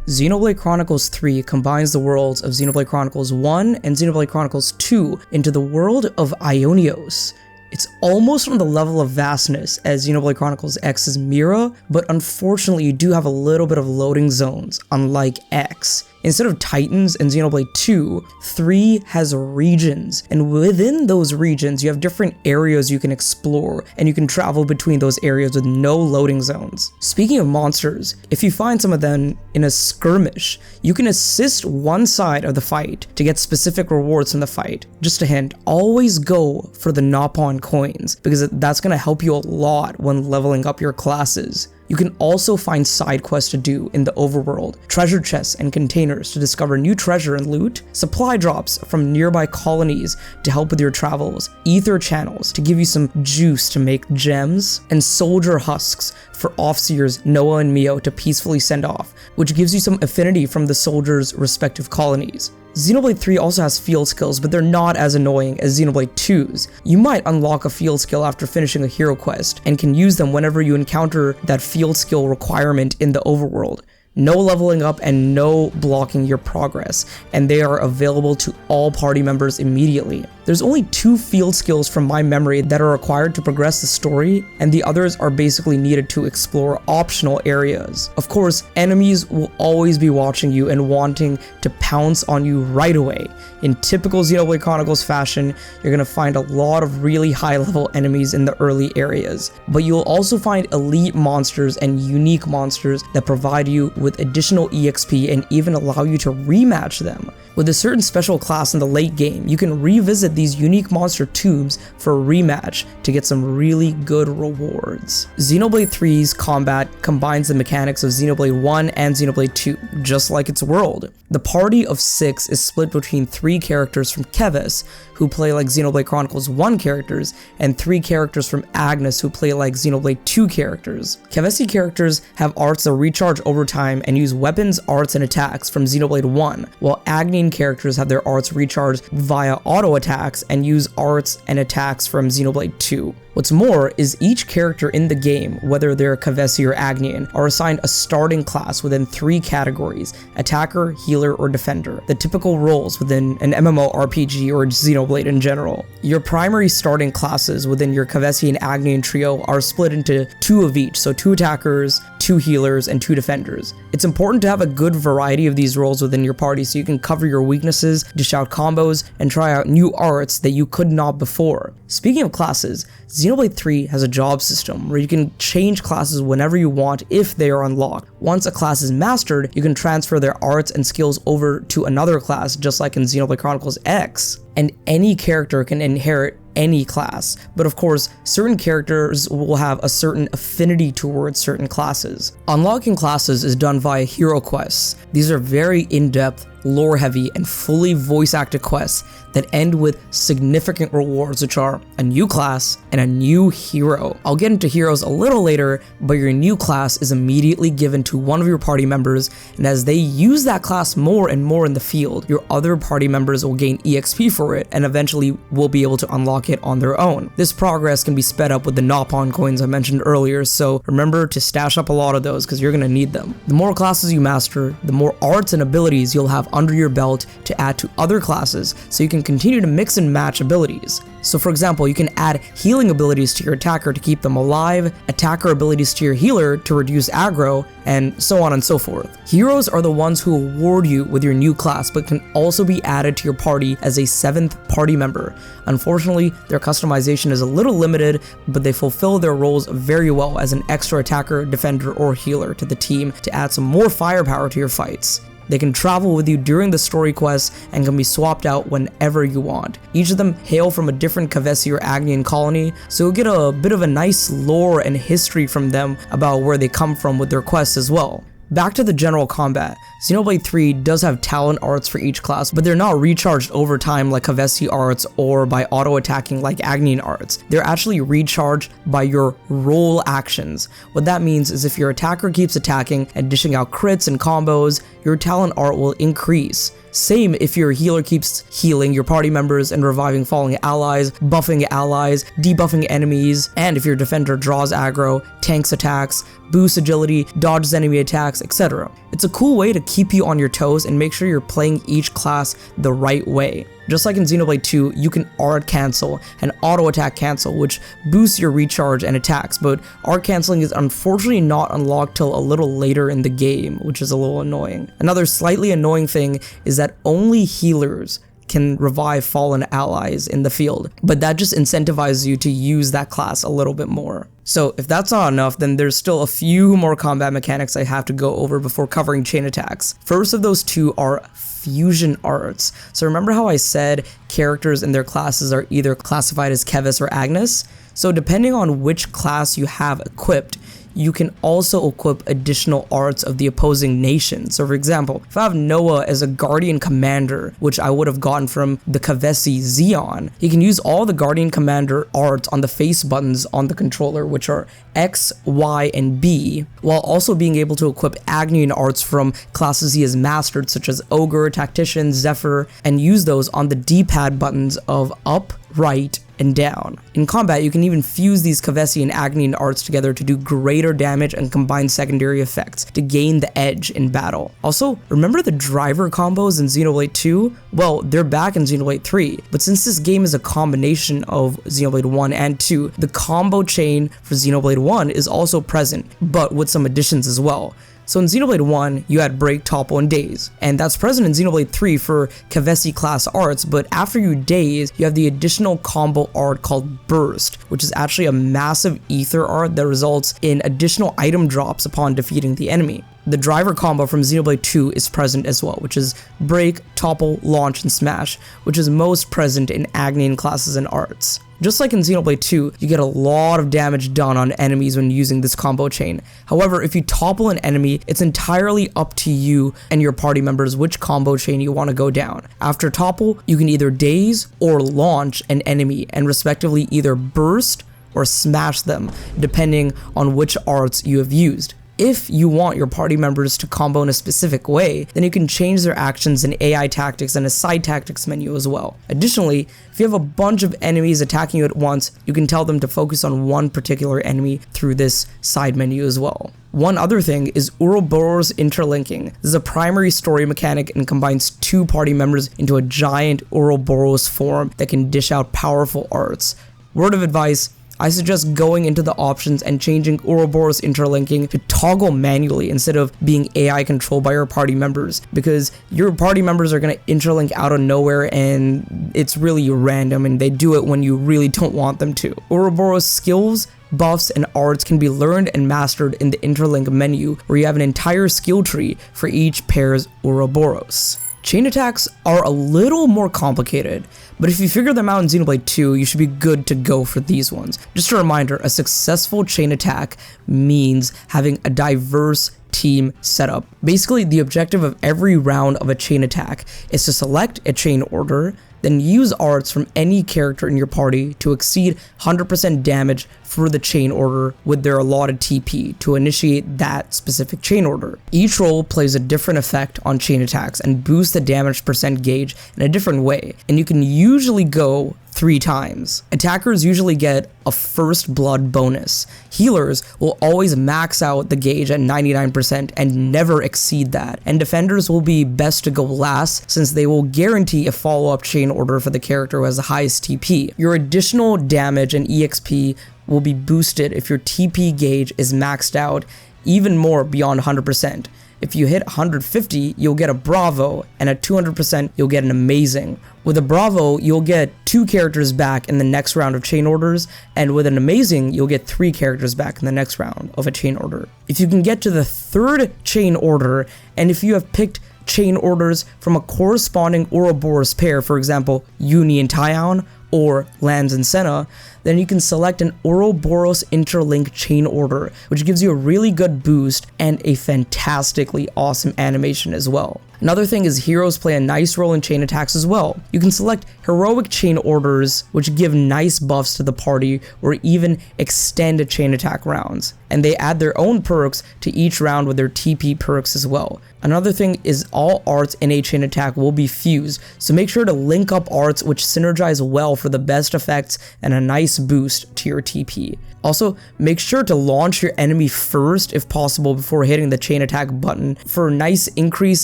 Xenoblade Chronicles 3 combines the worlds of Xenoblade Chronicles 1 and Xenoblade Chronicles 2 into the world of Ionios. It's almost on the level of vastness as Xenoblade Chronicles X's Mira, but unfortunately you do have a little bit of loading zones, unlike X. Instead of Titans in Xenoblade 2, 3 has regions, and within those regions you have different areas you can explore, and you can travel between those areas with no loading zones. Speaking of monsters, if you find some of them in a skirmish, you can assist one side of the fight to get specific rewards from the fight. Just a hint, always go for the Nopon coins, because that's going to help you a lot when leveling up your classes. You can also find side quests to do in the overworld, treasure chests and containers to discover new treasure and loot, supply drops from nearby colonies to help with your travels, ether channels to give you some juice to make gems, and soldier husks for Offseers Noah and Mio to peacefully send off, which gives you some affinity from the soldiers' respective colonies. Xenoblade 3 also has field skills, but they're not as annoying as Xenoblade 2's. You might unlock a field skill after finishing a hero quest, and can use them whenever you encounter that field skill requirement in the overworld. No leveling up and no blocking your progress, and they are available to all party members immediately. There's only 2 field skills from my memory that are required to progress the story, and the others are basically needed to explore optional areas. Of course, enemies will always be watching you and wanting to pounce on you right away. In typical Xenoblade Chronicles fashion, you're going to find a lot of really high level enemies in the early areas, but you'll also find elite monsters and unique monsters that provide you with additional EXP and even allow you to rematch them. With a certain special class in the late game, you can revisit these unique monster tombs for a rematch to get some really good rewards. Xenoblade 3's combat combines the mechanics of Xenoblade 1 and Xenoblade 2, just like its world. The party of 6 is split between 3 characters from Keves, who play like Xenoblade Chronicles 1 characters, and 3 characters from Agnes, who play like Xenoblade 2 characters. Kevesi characters have arts that recharge over time and use weapons, arts, and attacks from Xenoblade 1, while Agnian characters have their arts recharged via auto attacks and use arts and attacks from Xenoblade 2. What's more is each character in the game, whether they're Kevesi or Agnian, are assigned a starting class within 3 categories: attacker, healer, or defender, the typical roles within an MMORPG or Xenoblade in general. Your primary starting classes within your Kevesi and Agnian trio are split into 2 of each, so 2 attackers, 2 2 healers, and 2 defenders. It's important to have a good variety of these roles within your party so you can cover your weaknesses, dish out combos, and try out new arts that you could not before. Speaking of classes, Xenoblade 3 has a job system where you can change classes whenever you want if they are unlocked. Once a class is mastered, you can transfer their arts and skills over to another class, just like in Xenoblade Chronicles X. And any character can inherit any class, but of course, certain characters will have a certain affinity towards certain classes. Unlocking classes is done via hero quests. These are very in-depth, lore-heavy, and fully voice-acted quests that end with significant rewards, which are a new class and a new hero. I'll get into heroes a little later, but your new class is immediately given to one of your party members, and as they use that class more and more in the field, your other party members will gain EXP for it, and eventually will be able to unlock it on their own. This progress can be sped up with the Nopon coins I mentioned earlier, so remember to stash up a lot of those because you're going to need them. The more classes you master, the more arts and abilities you'll have under your belt to add to other classes, so you can continue to mix and match abilities. So for example, you can add healing abilities to your attacker to keep them alive, attacker abilities to your healer to reduce aggro, and so on and so forth. Heroes are the ones who award you with your new class, but can also be added to your party as a 7th party member. Unfortunately, their customization is a little limited, but they fulfill their roles very well as an extra attacker, defender, or healer to the team to add some more firepower to your fights. They can travel with you during the story quests and can be swapped out whenever you want. Each of them hail from a different Kavesi or Agnian colony, so you'll get a bit of a nice lore and history from them about where they come from with their quests as well. Back to the general combat, Xenoblade 3 does have talent arts for each class, but they're not recharged over time like Kavesi arts or by auto-attacking like Agnian arts. They're actually recharged by your role actions. What that means is if your attacker keeps attacking and dishing out crits and combos, your talent art will increase. Same if your healer keeps healing your party members and reviving falling allies, buffing allies, debuffing enemies, and if your defender draws aggro, tanks attacks, boosts agility, dodges enemy attacks, etc. It's a cool way to keep you on your toes and make sure you're playing each class the right way. Just like in Xenoblade 2, you can art cancel and auto attack cancel, which boosts your recharge and attacks, but art canceling is unfortunately not unlocked till a little later in the game, which is a little annoying. Another slightly annoying thing is that only healers can revive fallen allies in the field, but that just incentivizes you to use that class a little bit more. So if that's not enough, then there's still a few more combat mechanics I have to go over before covering chain attacks. First of those two are fusion arts. So remember how I said characters and their classes are either classified as Keves or Agnes? So depending on which class you have equipped, you can also equip additional arts of the opposing nation. So for example, if I have Noah as a Guardian Commander, which I would have gotten from the Kavesi Xeon, he can use all the Guardian Commander arts on the face buttons on the controller, which are X, Y, and B, while also being able to equip Agnian arts from classes he has mastered, such as Ogre, Tactician, Zephyr, and use those on the D-pad buttons of up, right, and down. In combat, you can even fuse these Kavesi and Agnian arts together to do greater damage and combine secondary effects to gain the edge in battle. Also, remember the driver combos in Xenoblade 2? Well, they're back in Xenoblade 3, but since this game is a combination of Xenoblade 1 and 2, the combo chain for Xenoblade 1 is also present, but with some additions as well. So in Xenoblade 1, you had Break, Topple, and Daze, and that's present in Xenoblade 3 for Kavesi class arts, but after you daze, you have the additional combo art called Burst, which is actually a massive ether art that results in additional item drops upon defeating the enemy. The driver combo from Xenoblade 2 is present as well, which is Break, Topple, Launch, and Smash, which is most present in Agnian classes and arts. Just like in Xenoblade 2, you get a lot of damage done on enemies when using this combo chain. However, if you topple an enemy, it's entirely up to you and your party members which combo chain you want to go down. After topple, you can either daze or launch an enemy and respectively either burst or smash them, depending on which arts you have used. If you want your party members to combo in a specific way, then you can change their actions in AI tactics and a side tactics menu as well. Additionally, if you have a bunch of enemies attacking you at once, you can tell them to focus on one particular enemy through this side menu as well. One other thing is Ouroboros interlinking. This is a primary story mechanic and combines two party members into a giant Ouroboros form that can dish out powerful arts. Word of advice, I suggest going into the options and changing Ouroboros interlinking to toggle manually instead of being AI controlled by your party members, because your party members are going to interlink out of nowhere and it's really random and they do it when you really don't want them to. Ouroboros skills, buffs, and arts can be learned and mastered in the interlink menu, where you have an entire skill tree for each pair's Ouroboros. Chain attacks are a little more complicated, but if you figure them out in Xenoblade 2, you should be good to go for these ones. Just a reminder, a successful chain attack means having a diverse team setup. Basically, the objective of every round of a chain attack is to select a chain order, then use arts from any character in your party to exceed 100% damage for the chain order with their allotted TP to initiate that specific chain order. Each role plays a different effect on chain attacks and boosts the damage percent gauge in a different way, and you can usually go 3 times. Attackers usually get a first blood bonus. Healers will always max out the gauge at 99% and never exceed that. And defenders will be best to go last, since they will guarantee a follow-up chain order for the character who has the highest TP. Your additional damage and EXP will be boosted if your TP gauge is maxed out even more beyond 100%. If you hit 150, you'll get a Bravo, and at 200%, you'll get an Amazing. With a Bravo, you'll get 2 characters back in the next round of chain orders, and with an Amazing, you'll get 3 characters back in the next round of a chain order. If you can get to the 3rd chain order, and if you have picked chain orders from a corresponding Ouroboros pair, for example, Uni and Taion, or Lands and Senna, then you can select an Ouroboros interlink chain order, which gives you a really good boost and a fantastically awesome animation as well. Another thing is heroes play a nice role in chain attacks as well. You can select heroic chain orders, which give nice buffs to the party or even extend chain attack rounds, and they add their own perks to each round with their TP perks as well. Another thing is all arts in a chain attack will be fused, so make sure to link up arts which synergize well for the best effects and a nice boost to your TP. Also, make sure to launch your enemy first if possible before hitting the chain attack button for a nice increase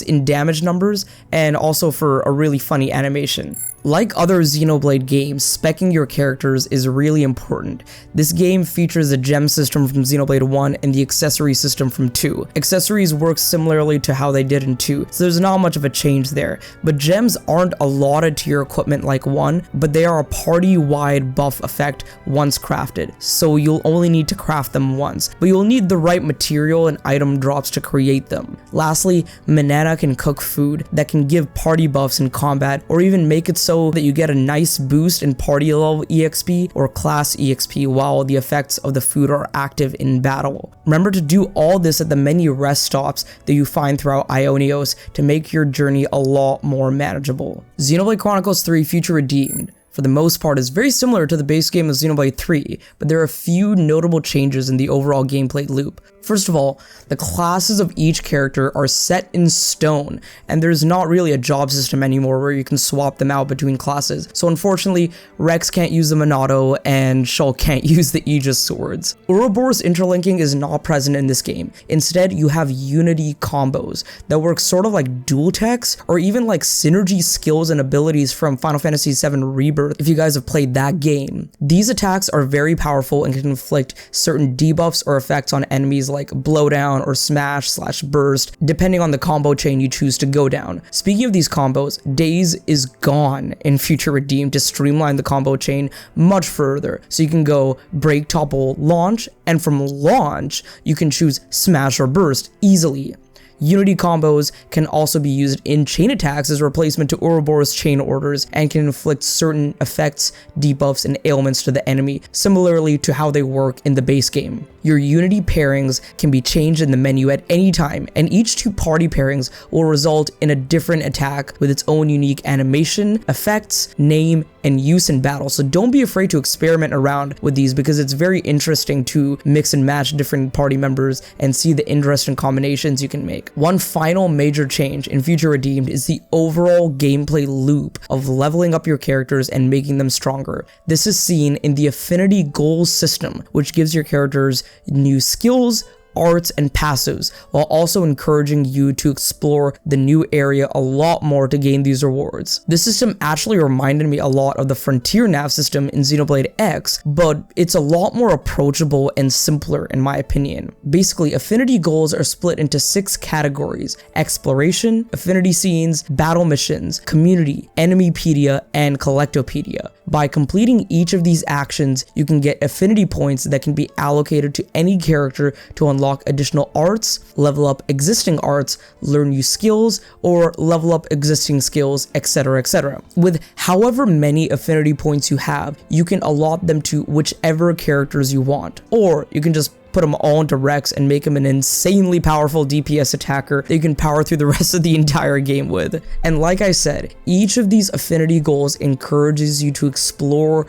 in damage numbers and also for a really funny animation. Like other Xenoblade games, speccing your characters is really important. This game features a gem system from Xenoblade 1 and the accessory system from 2. Accessories work similarly to how they did in 2, so there's not much of a change there. But gems aren't allotted to your equipment like 1, but they are a party-wide buff effect once crafted, so you'll only need to craft them once, but you'll need the right material and item drops to create them. Lastly, Manana can cook food that can give party buffs in combat, or even make it so that you get a nice boost in party level EXP or class EXP while the effects of the food are active in battle. Remember to do all this at the many rest stops that you find throughout Ionios to make your journey a lot more manageable. Xenoblade Chronicles 3 Future Redeemed, for the most part, is very similar to the base game of Xenoblade 3, but there are a few notable changes in the overall gameplay loop. First of all, the classes of each character are set in stone, and there's not really a job system anymore where you can swap them out between classes. So unfortunately, Rex can't use the Monado, and Shulk can't use the Aegis swords. Ouroboros interlinking is not present in this game. Instead, you have unity combos that work sort of like dual techs, or even like synergy skills and abilities from Final Fantasy VII Rebirth, if you guys have played that game. These attacks are very powerful and can inflict certain debuffs or effects on enemies like blowdown or smash/burst, depending on the combo chain you choose to go down. Speaking of these combos, Daze is gone in Future Redeemed to streamline the combo chain much further. So you can go break, topple, launch, and from launch, you can choose smash or burst easily. Unity combos can also be used in chain attacks as a replacement to Ouroboros chain orders and can inflict certain effects, debuffs, and ailments to the enemy, similarly to how they work in the base game. Your Unity pairings can be changed in the menu at any time, and each 2 party pairings will result in a different attack with its own unique animation, effects, name, and use in battle. So don't be afraid to experiment around with these, because it's very interesting to mix and match different party members and see the interesting combinations you can make. One final major change in Future Redeemed is the overall gameplay loop of leveling up your characters and making them stronger. This is seen in the Affinity goals system, which gives your characters new skills, arts, and passives, while also encouraging you to explore the new area a lot more to gain these rewards. This system actually reminded me a lot of the Frontier Nav system in Xenoblade X, but it's a lot more approachable and simpler in my opinion. Basically, affinity goals are split into 6 categories: exploration, affinity scenes, battle missions, community, enemypedia, and collectopedia. By completing each of these actions, you can get affinity points that can be allocated to any character to unlock additional arts, level up existing arts, learn new skills, or level up existing skills, etc, etc. With however many affinity points you have, you can allot them to whichever characters you want, or you can just put them all into Rex and make him an insanely powerful DPS attacker that you can power through the rest of the entire game with. And like I said, each of these affinity goals encourages you to explore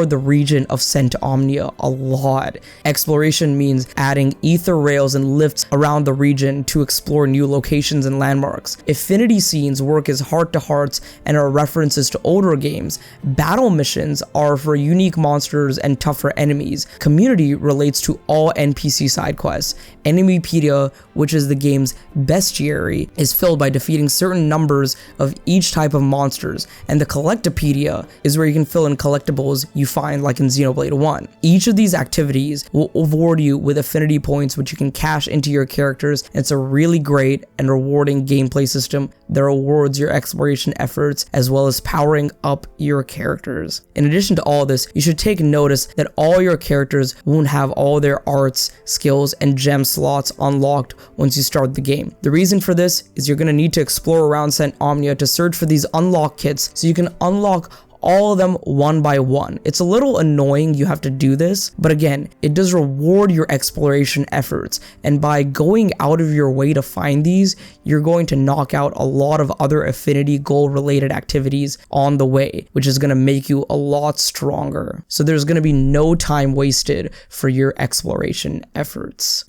the region of Cent Omnia a lot. Exploration means adding ether rails and lifts around the region to explore new locations and landmarks. Affinity scenes work as heart-to-hearts and are references to older games. Battle missions are for unique monsters and tougher enemies. Community relates to all NPC side quests. Enemypedia, which is the game's bestiary, is filled by defeating certain numbers of each type of monsters, and the collectopedia is where you can fill in collectibles you find like in Xenoblade 1. Each of these activities will reward you with affinity points which you can cash into your characters, and it's a really great and rewarding gameplay system that rewards your exploration efforts as well as powering up your characters. In addition to all this, you should take notice that all your characters won't have all their arts, skills, and gem slots unlocked once you start the game. The reason for this is you're going to need to explore around Cent Omnia to search for these unlock kits so you can unlock all of them one by one. It's a little annoying you have to do this, but again, it does reward your exploration efforts, and by going out of your way to find these, you're going to knock out a lot of other affinity goal related activities on the way, which is going to make you a lot stronger. So there's going to be no time wasted for your exploration efforts.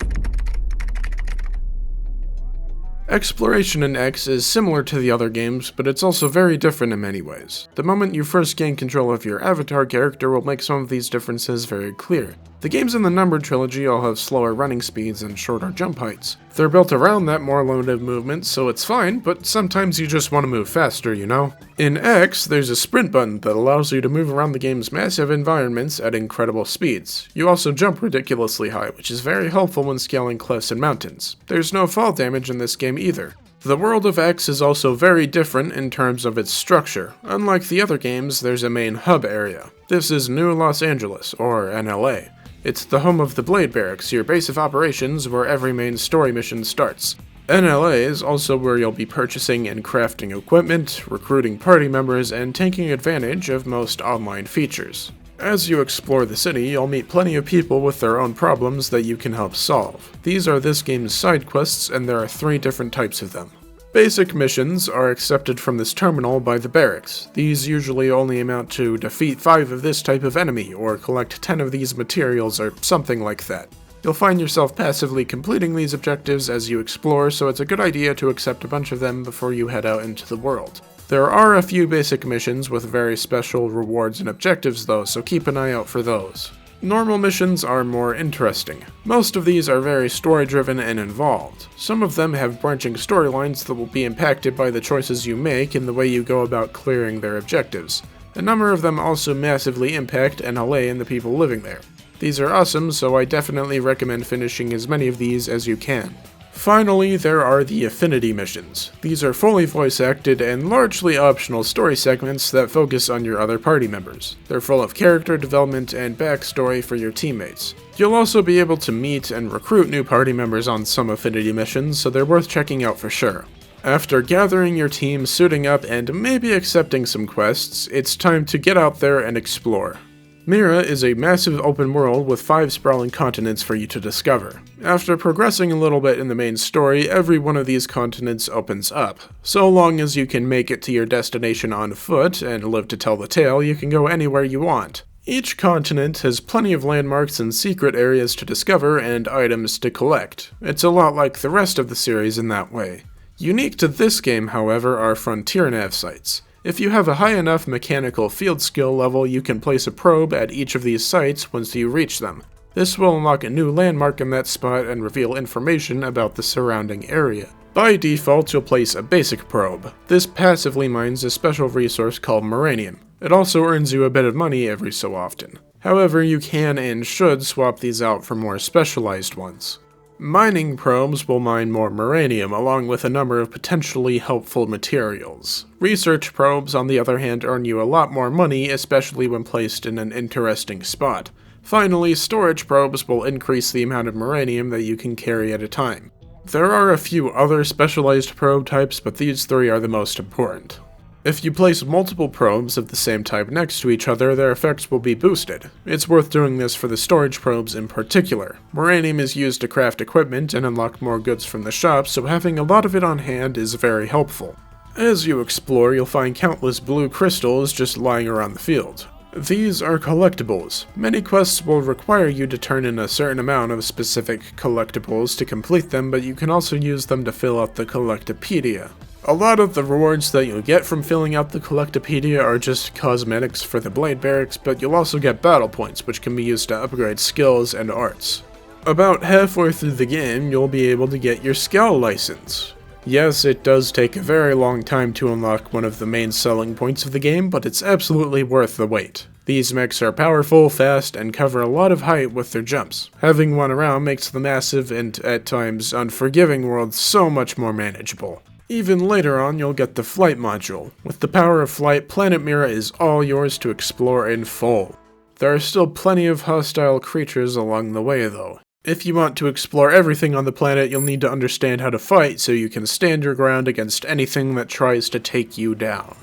Exploration in X is similar to the other games, but it's also very different in many ways. The moment you first gain control of your avatar character will make some of these differences very clear. The games in the numbered trilogy all have slower running speeds and shorter jump heights. They're built around that more limited movement, so it's fine, but sometimes you just want to move faster, you know? In X, there's a sprint button that allows you to move around the game's massive environments at incredible speeds. You also jump ridiculously high, which is very helpful when scaling cliffs and mountains. There's no fall damage in this game either. The world of X is also very different in terms of its structure. Unlike the other games, there's a main hub area. This is New Los Angeles, or NLA. It's the home of the Blade Barracks, your base of operations where every main story mission starts. NLA is also where you'll be purchasing and crafting equipment, recruiting party members, and taking advantage of most online features. As you explore the city, you'll meet plenty of people with their own problems that you can help solve. These are this game's side quests, and there are 3 different types of them. Basic missions are accepted from this terminal by the barracks. These usually only amount to defeat 5 of this type of enemy, or collect 10 of these materials, or something like that. You'll find yourself passively completing these objectives as you explore, so it's a good idea to accept a bunch of them before you head out into the world. There are a few basic missions with very special rewards and objectives though, so keep an eye out for those. Normal missions are more interesting. Most of these are very story-driven and involved. Some of them have branching storylines that will be impacted by the choices you make and the way you go about clearing their objectives. A number of them also massively impact NLA and the people living there. These are awesome, so I definitely recommend finishing as many of these as you can. Finally, there are the Affinity missions. These are fully voice-acted and largely optional story segments that focus on your other party members. They're full of character development and backstory for your teammates. You'll also be able to meet and recruit new party members on some Affinity missions, so they're worth checking out for sure. After gathering your team, suiting up, and maybe accepting some quests, it's time to get out there and explore. Mira is a massive open world with 5 sprawling continents for you to discover. After progressing a little bit in the main story, every one of these continents opens up. So long as you can make it to your destination on foot and live to tell the tale, you can go anywhere you want. Each continent has plenty of landmarks and secret areas to discover and items to collect. It's a lot like the rest of the series in that way. Unique to this game, however, are Frontier Nav sites. If you have a high enough mechanical field skill level, you can place a probe at each of these sites once you reach them. This will unlock a new landmark in that spot and reveal information about the surrounding area. By default, you'll place a basic probe. This passively mines a special resource called Moranium. It also earns you a bit of money every so often. However, you can and should swap these out for more specialized ones. Mining probes will mine more Moranium along with a number of potentially helpful materials. Research probes, on the other hand, earn you a lot more money, especially when placed in an interesting spot. Finally, storage probes will increase the amount of Moranium that you can carry at a time. There are a few other specialized probe types, but these three are the most important. If you place multiple probes of the same type next to each other, their effects will be boosted. It's worth doing this for the storage probes in particular. Moranium is used to craft equipment and unlock more goods from the shop, so having a lot of it on hand is very helpful. As you explore, you'll find countless blue crystals just lying around the field. These are collectibles. Many quests will require you to turn in a certain amount of specific collectibles to complete them, but you can also use them to fill out the Collectopedia. A lot of the rewards that you'll get from filling out the Collectopedia are just cosmetics for the Blade Barracks, but you'll also get battle points, which can be used to upgrade skills and arts. About halfway through the game, you'll be able to get your Skell license. Yes, it does take a very long time to unlock one of the main selling points of the game, but it's absolutely worth the wait. These mechs are powerful, fast, and cover a lot of height with their jumps. Having one around makes the massive and, at times, unforgiving world so much more manageable. Even later on, you'll get the Flight module. With the power of Flight, Planet Mira is all yours to explore in full. There are still plenty of hostile creatures along the way, though. If you want to explore everything on the planet, you'll need to understand how to fight so you can stand your ground against anything that tries to take you down.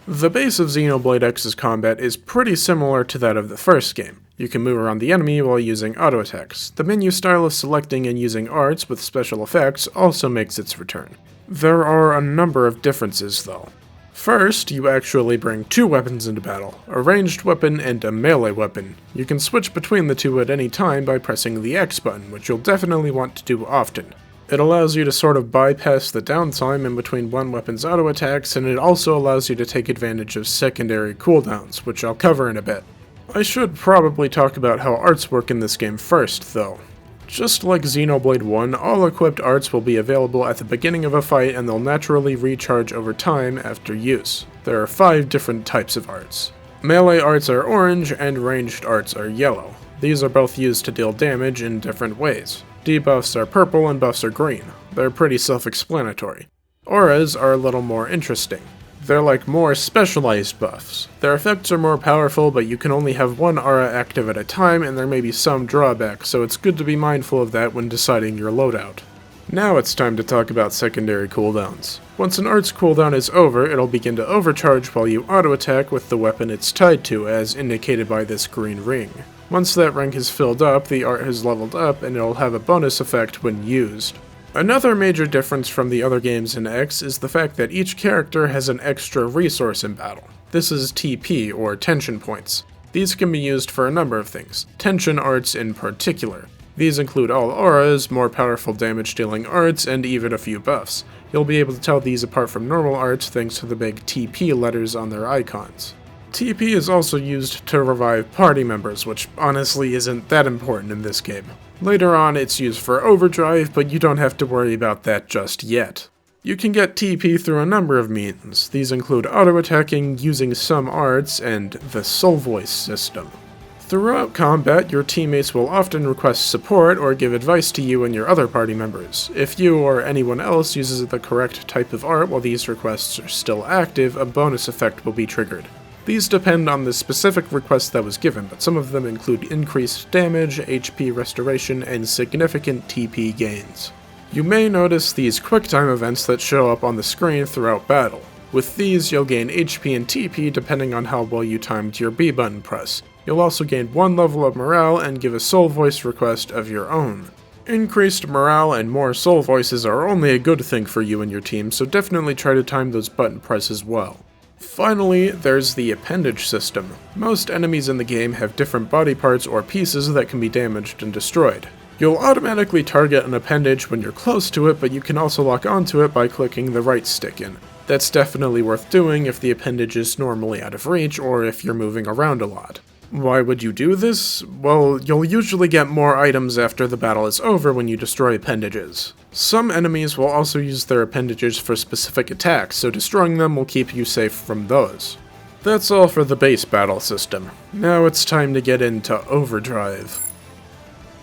The base of Xenoblade X's combat is pretty similar to that of the first game. You can move around the enemy while using auto attacks. The menu style of selecting and using arts with special effects also makes its return. There are a number of differences, though. First, you actually bring two weapons into battle, a ranged weapon and a melee weapon. You can switch between the two at any time by pressing the X button, which you'll definitely want to do often. It allows you to sort of bypass the downtime in between one weapon's auto attacks, and it also allows you to take advantage of secondary cooldowns, which I'll cover in a bit. I should probably talk about how arts work in this game first, though. Just like Xenoblade 1, all equipped arts will be available at the beginning of a fight and they'll naturally recharge over time after use. There are 5 different types of arts. Melee arts are orange and ranged arts are yellow. These are both used to deal damage in different ways. Debuffs are purple and buffs are green. They're pretty self-explanatory. Auras are a little more interesting. They're like more specialized buffs. Their effects are more powerful, but you can only have one aura active at a time, and there may be some drawbacks, so it's good to be mindful of that when deciding your loadout. Now it's time to talk about secondary cooldowns. Once an art's cooldown is over, it'll begin to overcharge while you auto-attack with the weapon it's tied to, as indicated by this green ring. Once that ring has filled up, the art has leveled up, and it'll have a bonus effect when used. Another major difference from the other games in X is the fact that each character has an extra resource in battle. This is TP, or tension points. These can be used for a number of things, tension arts in particular. These include all auras, more powerful damage-dealing arts, and even a few buffs. You'll be able to tell these apart from normal arts thanks to the big TP letters on their icons. TP is also used to revive party members, which honestly isn't that important in this game. Later on, it's used for Overdrive, but you don't have to worry about that just yet. You can get TP through a number of means. These include auto-attacking, using some arts, and the soul voice system. Throughout combat, your teammates will often request support or give advice to you and your other party members. If you or anyone else uses the correct type of art while these requests are still active, a bonus effect will be triggered. These depend on the specific request that was given, but some of them include increased damage, HP restoration, and significant TP gains. You may notice these QuickTime events that show up on the screen throughout battle. With these, you'll gain HP and TP depending on how well you timed your B button press. You'll also gain 1 level of morale and give a soul voice request of your own. Increased morale and more soul voices are only a good thing for you and your team, so definitely try to time those button presses well. Finally, there's the appendage system. Most enemies in the game have different body parts or pieces that can be damaged and destroyed. You'll automatically target an appendage when you're close to it, but you can also lock onto it by clicking the right stick in. That's definitely worth doing if the appendage is normally out of reach or if you're moving around a lot. Why would you do this? Well, you'll usually get more items after the battle is over when you destroy appendages. Some enemies will also use their appendages for specific attacks, so destroying them will keep you safe from those. That's all for the base battle system. Now it's time to get into Overdrive.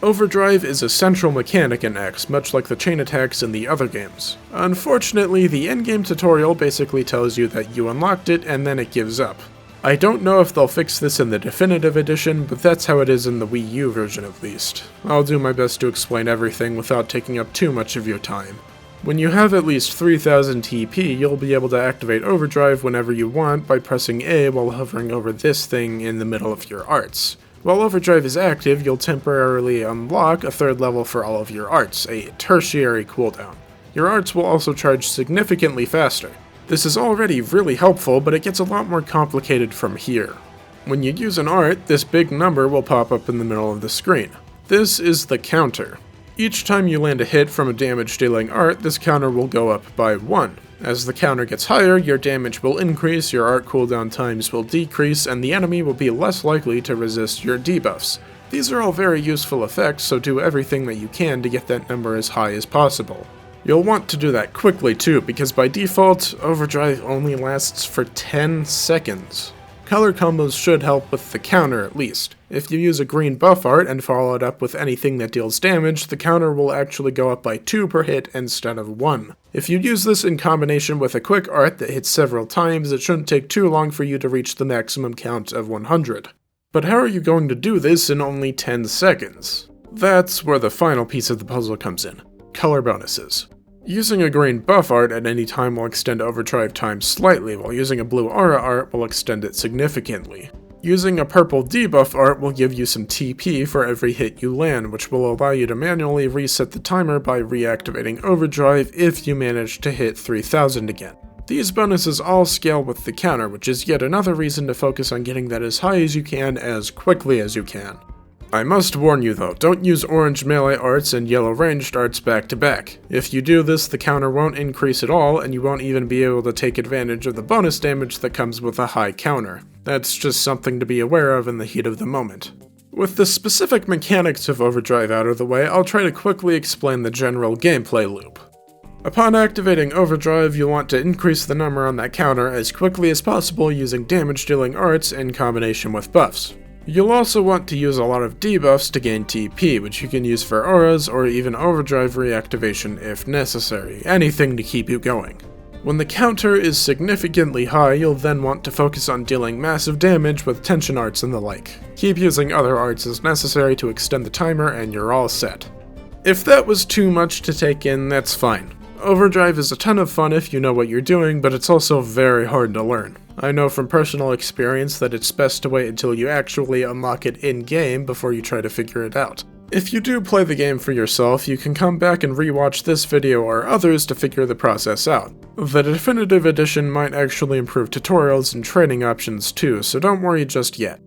Overdrive is a central mechanic in X, much like the chain attacks in the other games. Unfortunately, the endgame tutorial basically tells you that you unlocked it and then it gives up. I don't know if they'll fix this in the definitive edition, but that's how it is in the Wii U version at least. I'll do my best to explain everything without taking up too much of your time. When you have at least 3000 TP, you'll be able to activate Overdrive whenever you want by pressing A while hovering over this thing in the middle of your arts. While Overdrive is active, you'll temporarily unlock a third level for all of your arts, a tertiary cooldown. Your arts will also charge significantly faster. This is already really helpful, but it gets a lot more complicated from here. When you use an art, this big number will pop up in the middle of the screen. This is the counter. Each time you land a hit from a damage-dealing art, this counter will go up by 1. As the counter gets higher, your damage will increase, your art cooldown times will decrease, and the enemy will be less likely to resist your debuffs. These are all very useful effects, so do everything that you can to get that number as high as possible. You'll want to do that quickly too, because by default, Overdrive only lasts for 10 seconds. Color combos should help with the counter at least. If you use a green buff art and follow it up with anything that deals damage, the counter will actually go up by 2 per hit instead of 1. If you use this in combination with a quick art that hits several times, it shouldn't take too long for you to reach the maximum count of 100. But how are you going to do this in only 10 seconds? That's where the final piece of the puzzle comes in. Color bonuses. Using a green buff art at any time will extend Overdrive time slightly, while using a blue aura art will extend it significantly. Using a purple debuff art will give you some TP for every hit you land, which will allow you to manually reset the timer by reactivating Overdrive if you manage to hit 3000 again. These bonuses all scale with the counter, which is yet another reason to focus on getting that as high as you can as quickly as you can. I must warn you though, don't use orange melee arts and yellow ranged arts back to back. If you do this, the counter won't increase at all, and you won't even be able to take advantage of the bonus damage that comes with a high counter. That's just something to be aware of in the heat of the moment. With the specific mechanics of Overdrive out of the way, I'll try to quickly explain the general gameplay loop. Upon activating Overdrive, you'll want to increase the number on that counter as quickly as possible using damage-dealing arts in combination with buffs. You'll also want to use a lot of debuffs to gain TP, which you can use for auras or even Overdrive reactivation if necessary, anything to keep you going. When the counter is significantly high, you'll then want to focus on dealing massive damage with tension arts and the like. Keep using other arts as necessary to extend the timer and you're all set. If that was too much to take in, that's fine. Overdrive is a ton of fun if you know what you're doing, but it's also very hard to learn. I know from personal experience that it's best to wait until you actually unlock it in-game before you try to figure it out. If you do play the game for yourself, you can come back and rewatch this video or others to figure the process out. The definitive edition might actually improve tutorials and training options too, so don't worry just yet.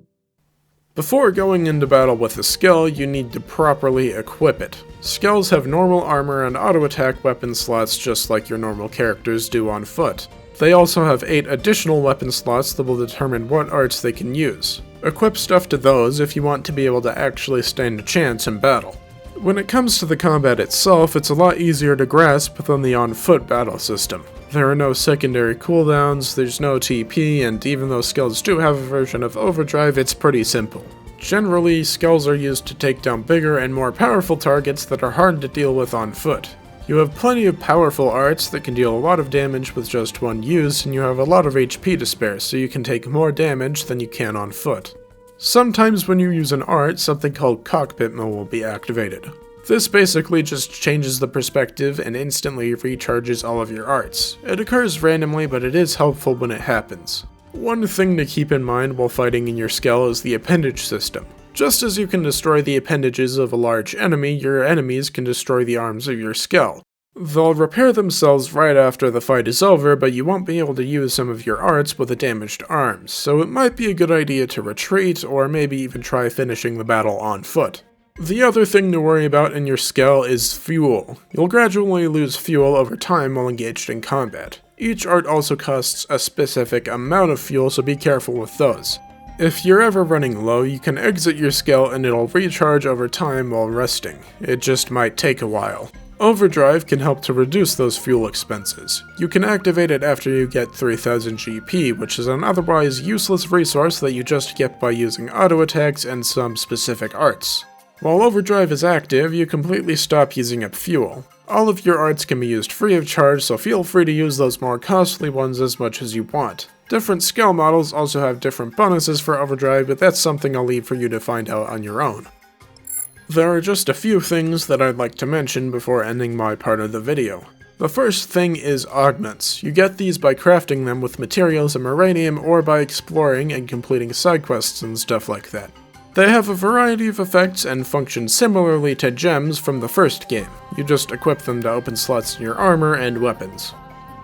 Before going into battle with a skill, you need to properly equip it. Skells have normal armor and auto-attack weapon slots just like your normal characters do on foot. They also have 8 additional weapon slots that will determine what arts they can use. Equip stuff to those if you want to be able to actually stand a chance in battle. When it comes to the combat itself, it's a lot easier to grasp than the on-foot battle system. There are no secondary cooldowns, there's no TP, and even though skells do have a version of Overdrive, it's pretty simple. Generally, skells are used to take down bigger and more powerful targets that are hard to deal with on foot. You have plenty of powerful arts that can deal a lot of damage with just one use, and you have a lot of HP to spare, so you can take more damage than you can on foot. Sometimes when you use an art, something called cockpit mode will be activated. This basically just changes the perspective and instantly recharges all of your arts. It occurs randomly, but it is helpful when it happens. One thing to keep in mind while fighting in your skell is the appendage system. Just as you can destroy the appendages of a large enemy, your enemies can destroy the arms of your skell. They'll repair themselves right after the fight is over, but you won't be able to use some of your arts with the damaged arms, so it might be a good idea to retreat, or maybe even try finishing the battle on foot. The other thing to worry about in your skell is fuel. You'll gradually lose fuel over time while engaged in combat. Each art also costs a specific amount of fuel, so be careful with those. If you're ever running low, you can exit your skill and it'll recharge over time while resting. It just might take a while. Overdrive can help to reduce those fuel expenses. You can activate it after you get 3000 GP, which is an otherwise useless resource that you just get by using auto attacks and some specific arts. While Overdrive is active, you completely stop using up fuel. All of your arts can be used free of charge, so feel free to use those more costly ones as much as you want. Different skill models also have different bonuses for Overdrive, but that's something I'll leave for you to find out on your own. There are just a few things that I'd like to mention before ending my part of the video. The first thing is augments. You get these by crafting them with materials and uranium or by exploring and completing side quests and stuff like that. They have a variety of effects and function similarly to gems from the first game. You just equip them to open slots in your armor and weapons.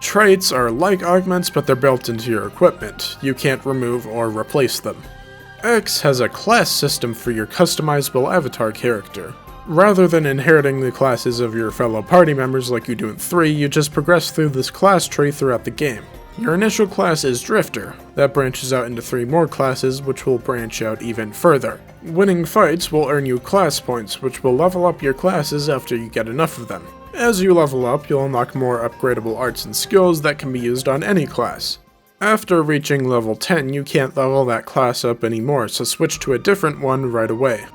Traits are like augments, but they're built into your equipment. You can't remove or replace them. X has a class system for your customizable avatar character. Rather than inheriting the classes of your fellow party members like you do in 3, you just progress through this class tree throughout the game. Your initial class is Drifter. That branches out into 3 more classes, which will branch out even further. Winning fights will earn you class points, which will level up your classes after you get enough of them. As you level up, you'll unlock more upgradable arts and skills that can be used on any class. After reaching level 10, you can't level that class up anymore, so switch to a different one right away.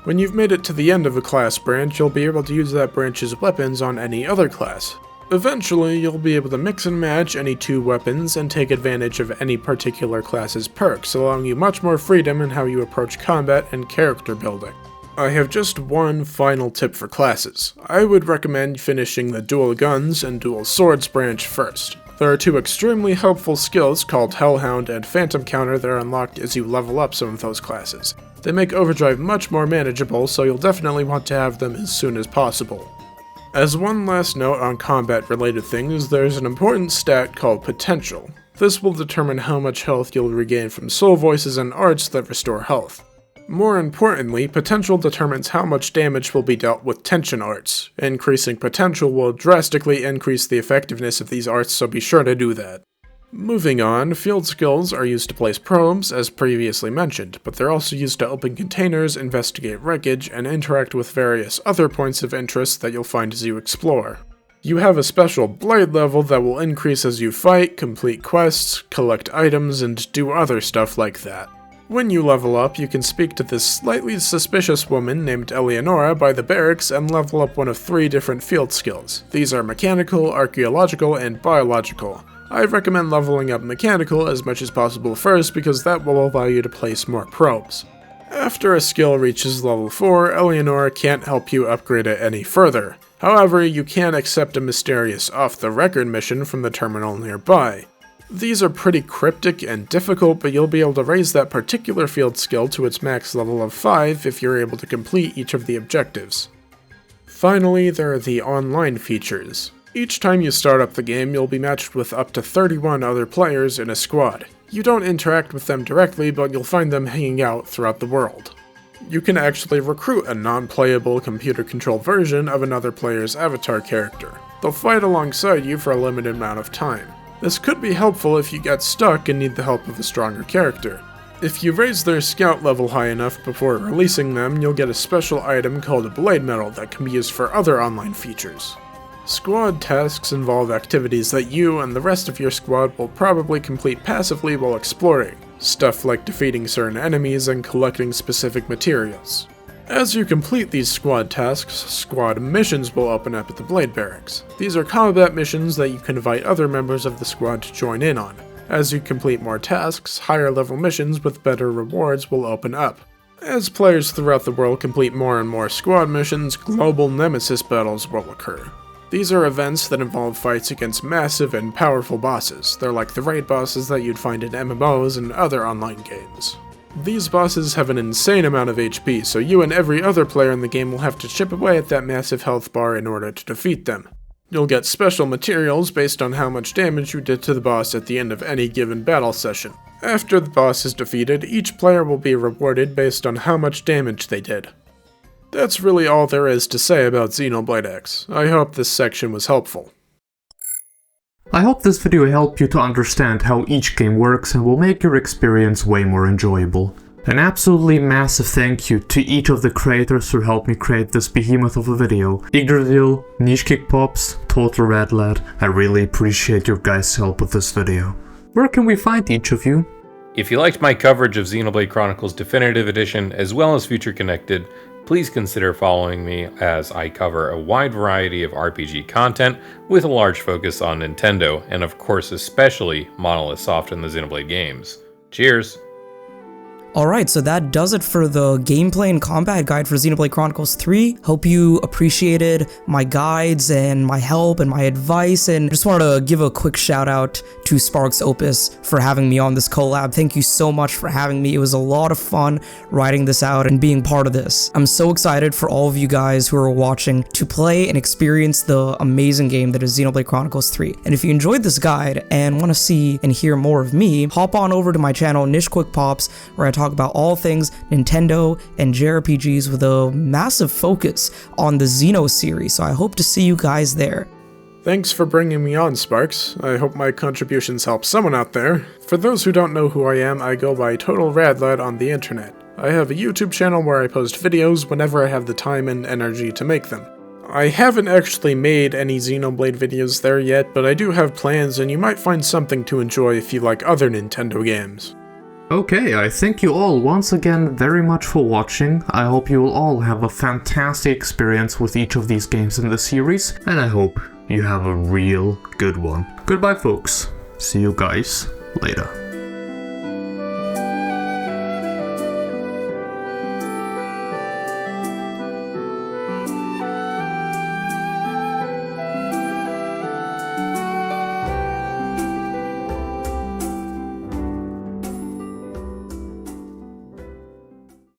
When you've made it to the end of a class branch, you'll be able to use that branch's weapons on any other class. Eventually, you'll be able to mix and match any 2 weapons and take advantage of any particular class's perks, allowing you much more freedom in how you approach combat and character building. I have just one final tip for classes. I would recommend finishing the dual guns and dual swords branch first. There are 2 extremely helpful skills called Hellhound and Phantom Counter that are unlocked as you level up some of those classes. They make Overdrive much more manageable, so you'll definitely want to have them as soon as possible. As one last note on combat-related things, there's an important stat called Potential. This will determine how much health you'll regain from soul voices and arts that restore health. More importantly, Potential determines how much damage will be dealt with tension arts. Increasing Potential will drastically increase the effectiveness of these arts, so be sure to do that. Moving on, field skills are used to place probes, as previously mentioned, but they're also used to open containers, investigate wreckage, and interact with various other points of interest that you'll find as you explore. You have a special blade level that will increase as you fight, complete quests, collect items, and do other stuff like that. When you level up, you can speak to this slightly suspicious woman named Eleonora by the barracks and level up one of 3 different field skills. These are mechanical, archaeological, and biological. I recommend leveling up mechanical as much as possible first because that will allow you to place more probes. After a skill reaches level 4, Eleonora can't help you upgrade it any further. However, you can accept a mysterious off-the-record mission from the terminal nearby. These are pretty cryptic and difficult, but you'll be able to raise that particular field skill to its max level of 5 if you're able to complete each of the objectives. Finally, there are the online features. Each time you start up the game, you'll be matched with up to 31 other players in a squad. You don't interact with them directly, but you'll find them hanging out throughout the world. You can actually recruit a non-playable computer-controlled version of another player's avatar character. They'll fight alongside you for a limited amount of time. This could be helpful if you get stuck and need the help of a stronger character. If you raise their scout level high enough before releasing them, you'll get a special item called a blade medal that can be used for other online features. Squad tasks involve activities that you and the rest of your squad will probably complete passively while exploring, stuff like defeating certain enemies and collecting specific materials. As you complete these squad tasks, squad missions will open up at the Blade Barracks. These are combat missions that you can invite other members of the squad to join in on. As you complete more tasks, higher level missions with better rewards will open up. As players throughout the world complete more and more squad missions, global nemesis battles will occur. These are events that involve fights against massive and powerful bosses. They're like the raid bosses that you'd find in MMOs and other online games. These bosses have an insane amount of HP, so you and every other player in the game will have to chip away at that massive health bar in order to defeat them. You'll get special materials based on how much damage you did to the boss at the end of any given battle session. After the boss is defeated, each player will be rewarded based on how much damage they did. That's really all there is to say about Xenoblade X. I hope this section was helpful. I hope this video helped you to understand how each game works and will make your experience way more enjoyable. An absolutely massive thank you to each of the creators who helped me create this behemoth of a video. Igdradil, Niche Kick Pops, Total Red Lad, I really appreciate your guys' help with this video. Where can we find each of you? If you liked my coverage of Xenoblade Chronicles Definitive Edition as well as Future Connected, please consider following me as I cover a wide variety of RPG content with a large focus on Nintendo and of course especially Monolith Soft and the Xenoblade games. Cheers! Alright, so that does it for the gameplay and combat guide for Xenoblade Chronicles 3. Hope you appreciated my guides and my help and my advice, and just wanted to give a quick shout out to SparksOpus for having me on this collab. Thank you so much for having me. It was a lot of fun writing this out and being part of this. I'm so excited for all of you guys who are watching to play and experience the amazing game that is Xenoblade Chronicles 3. And if you enjoyed this guide and want to see and hear more of me, hop on over to my channel Niche Quick Pops, where I talk about all things Nintendo and JRPGs with a massive focus on the Xeno series, so I hope to see you guys there. Thanks for bringing me on, Sparks. I hope my contributions help someone out there. For those who don't know who I am, I go by Total Red Lad on the internet. I have a YouTube channel where I post videos whenever I have the time and energy to make them. I haven't actually made any Xenoblade videos there yet, but I do have plans and you might find something to enjoy if you like other Nintendo games. Okay, I thank you all once again very much for watching. I hope you will all have a fantastic experience with each of these games in the series, and I hope you have a real good one. Goodbye folks, see you guys later.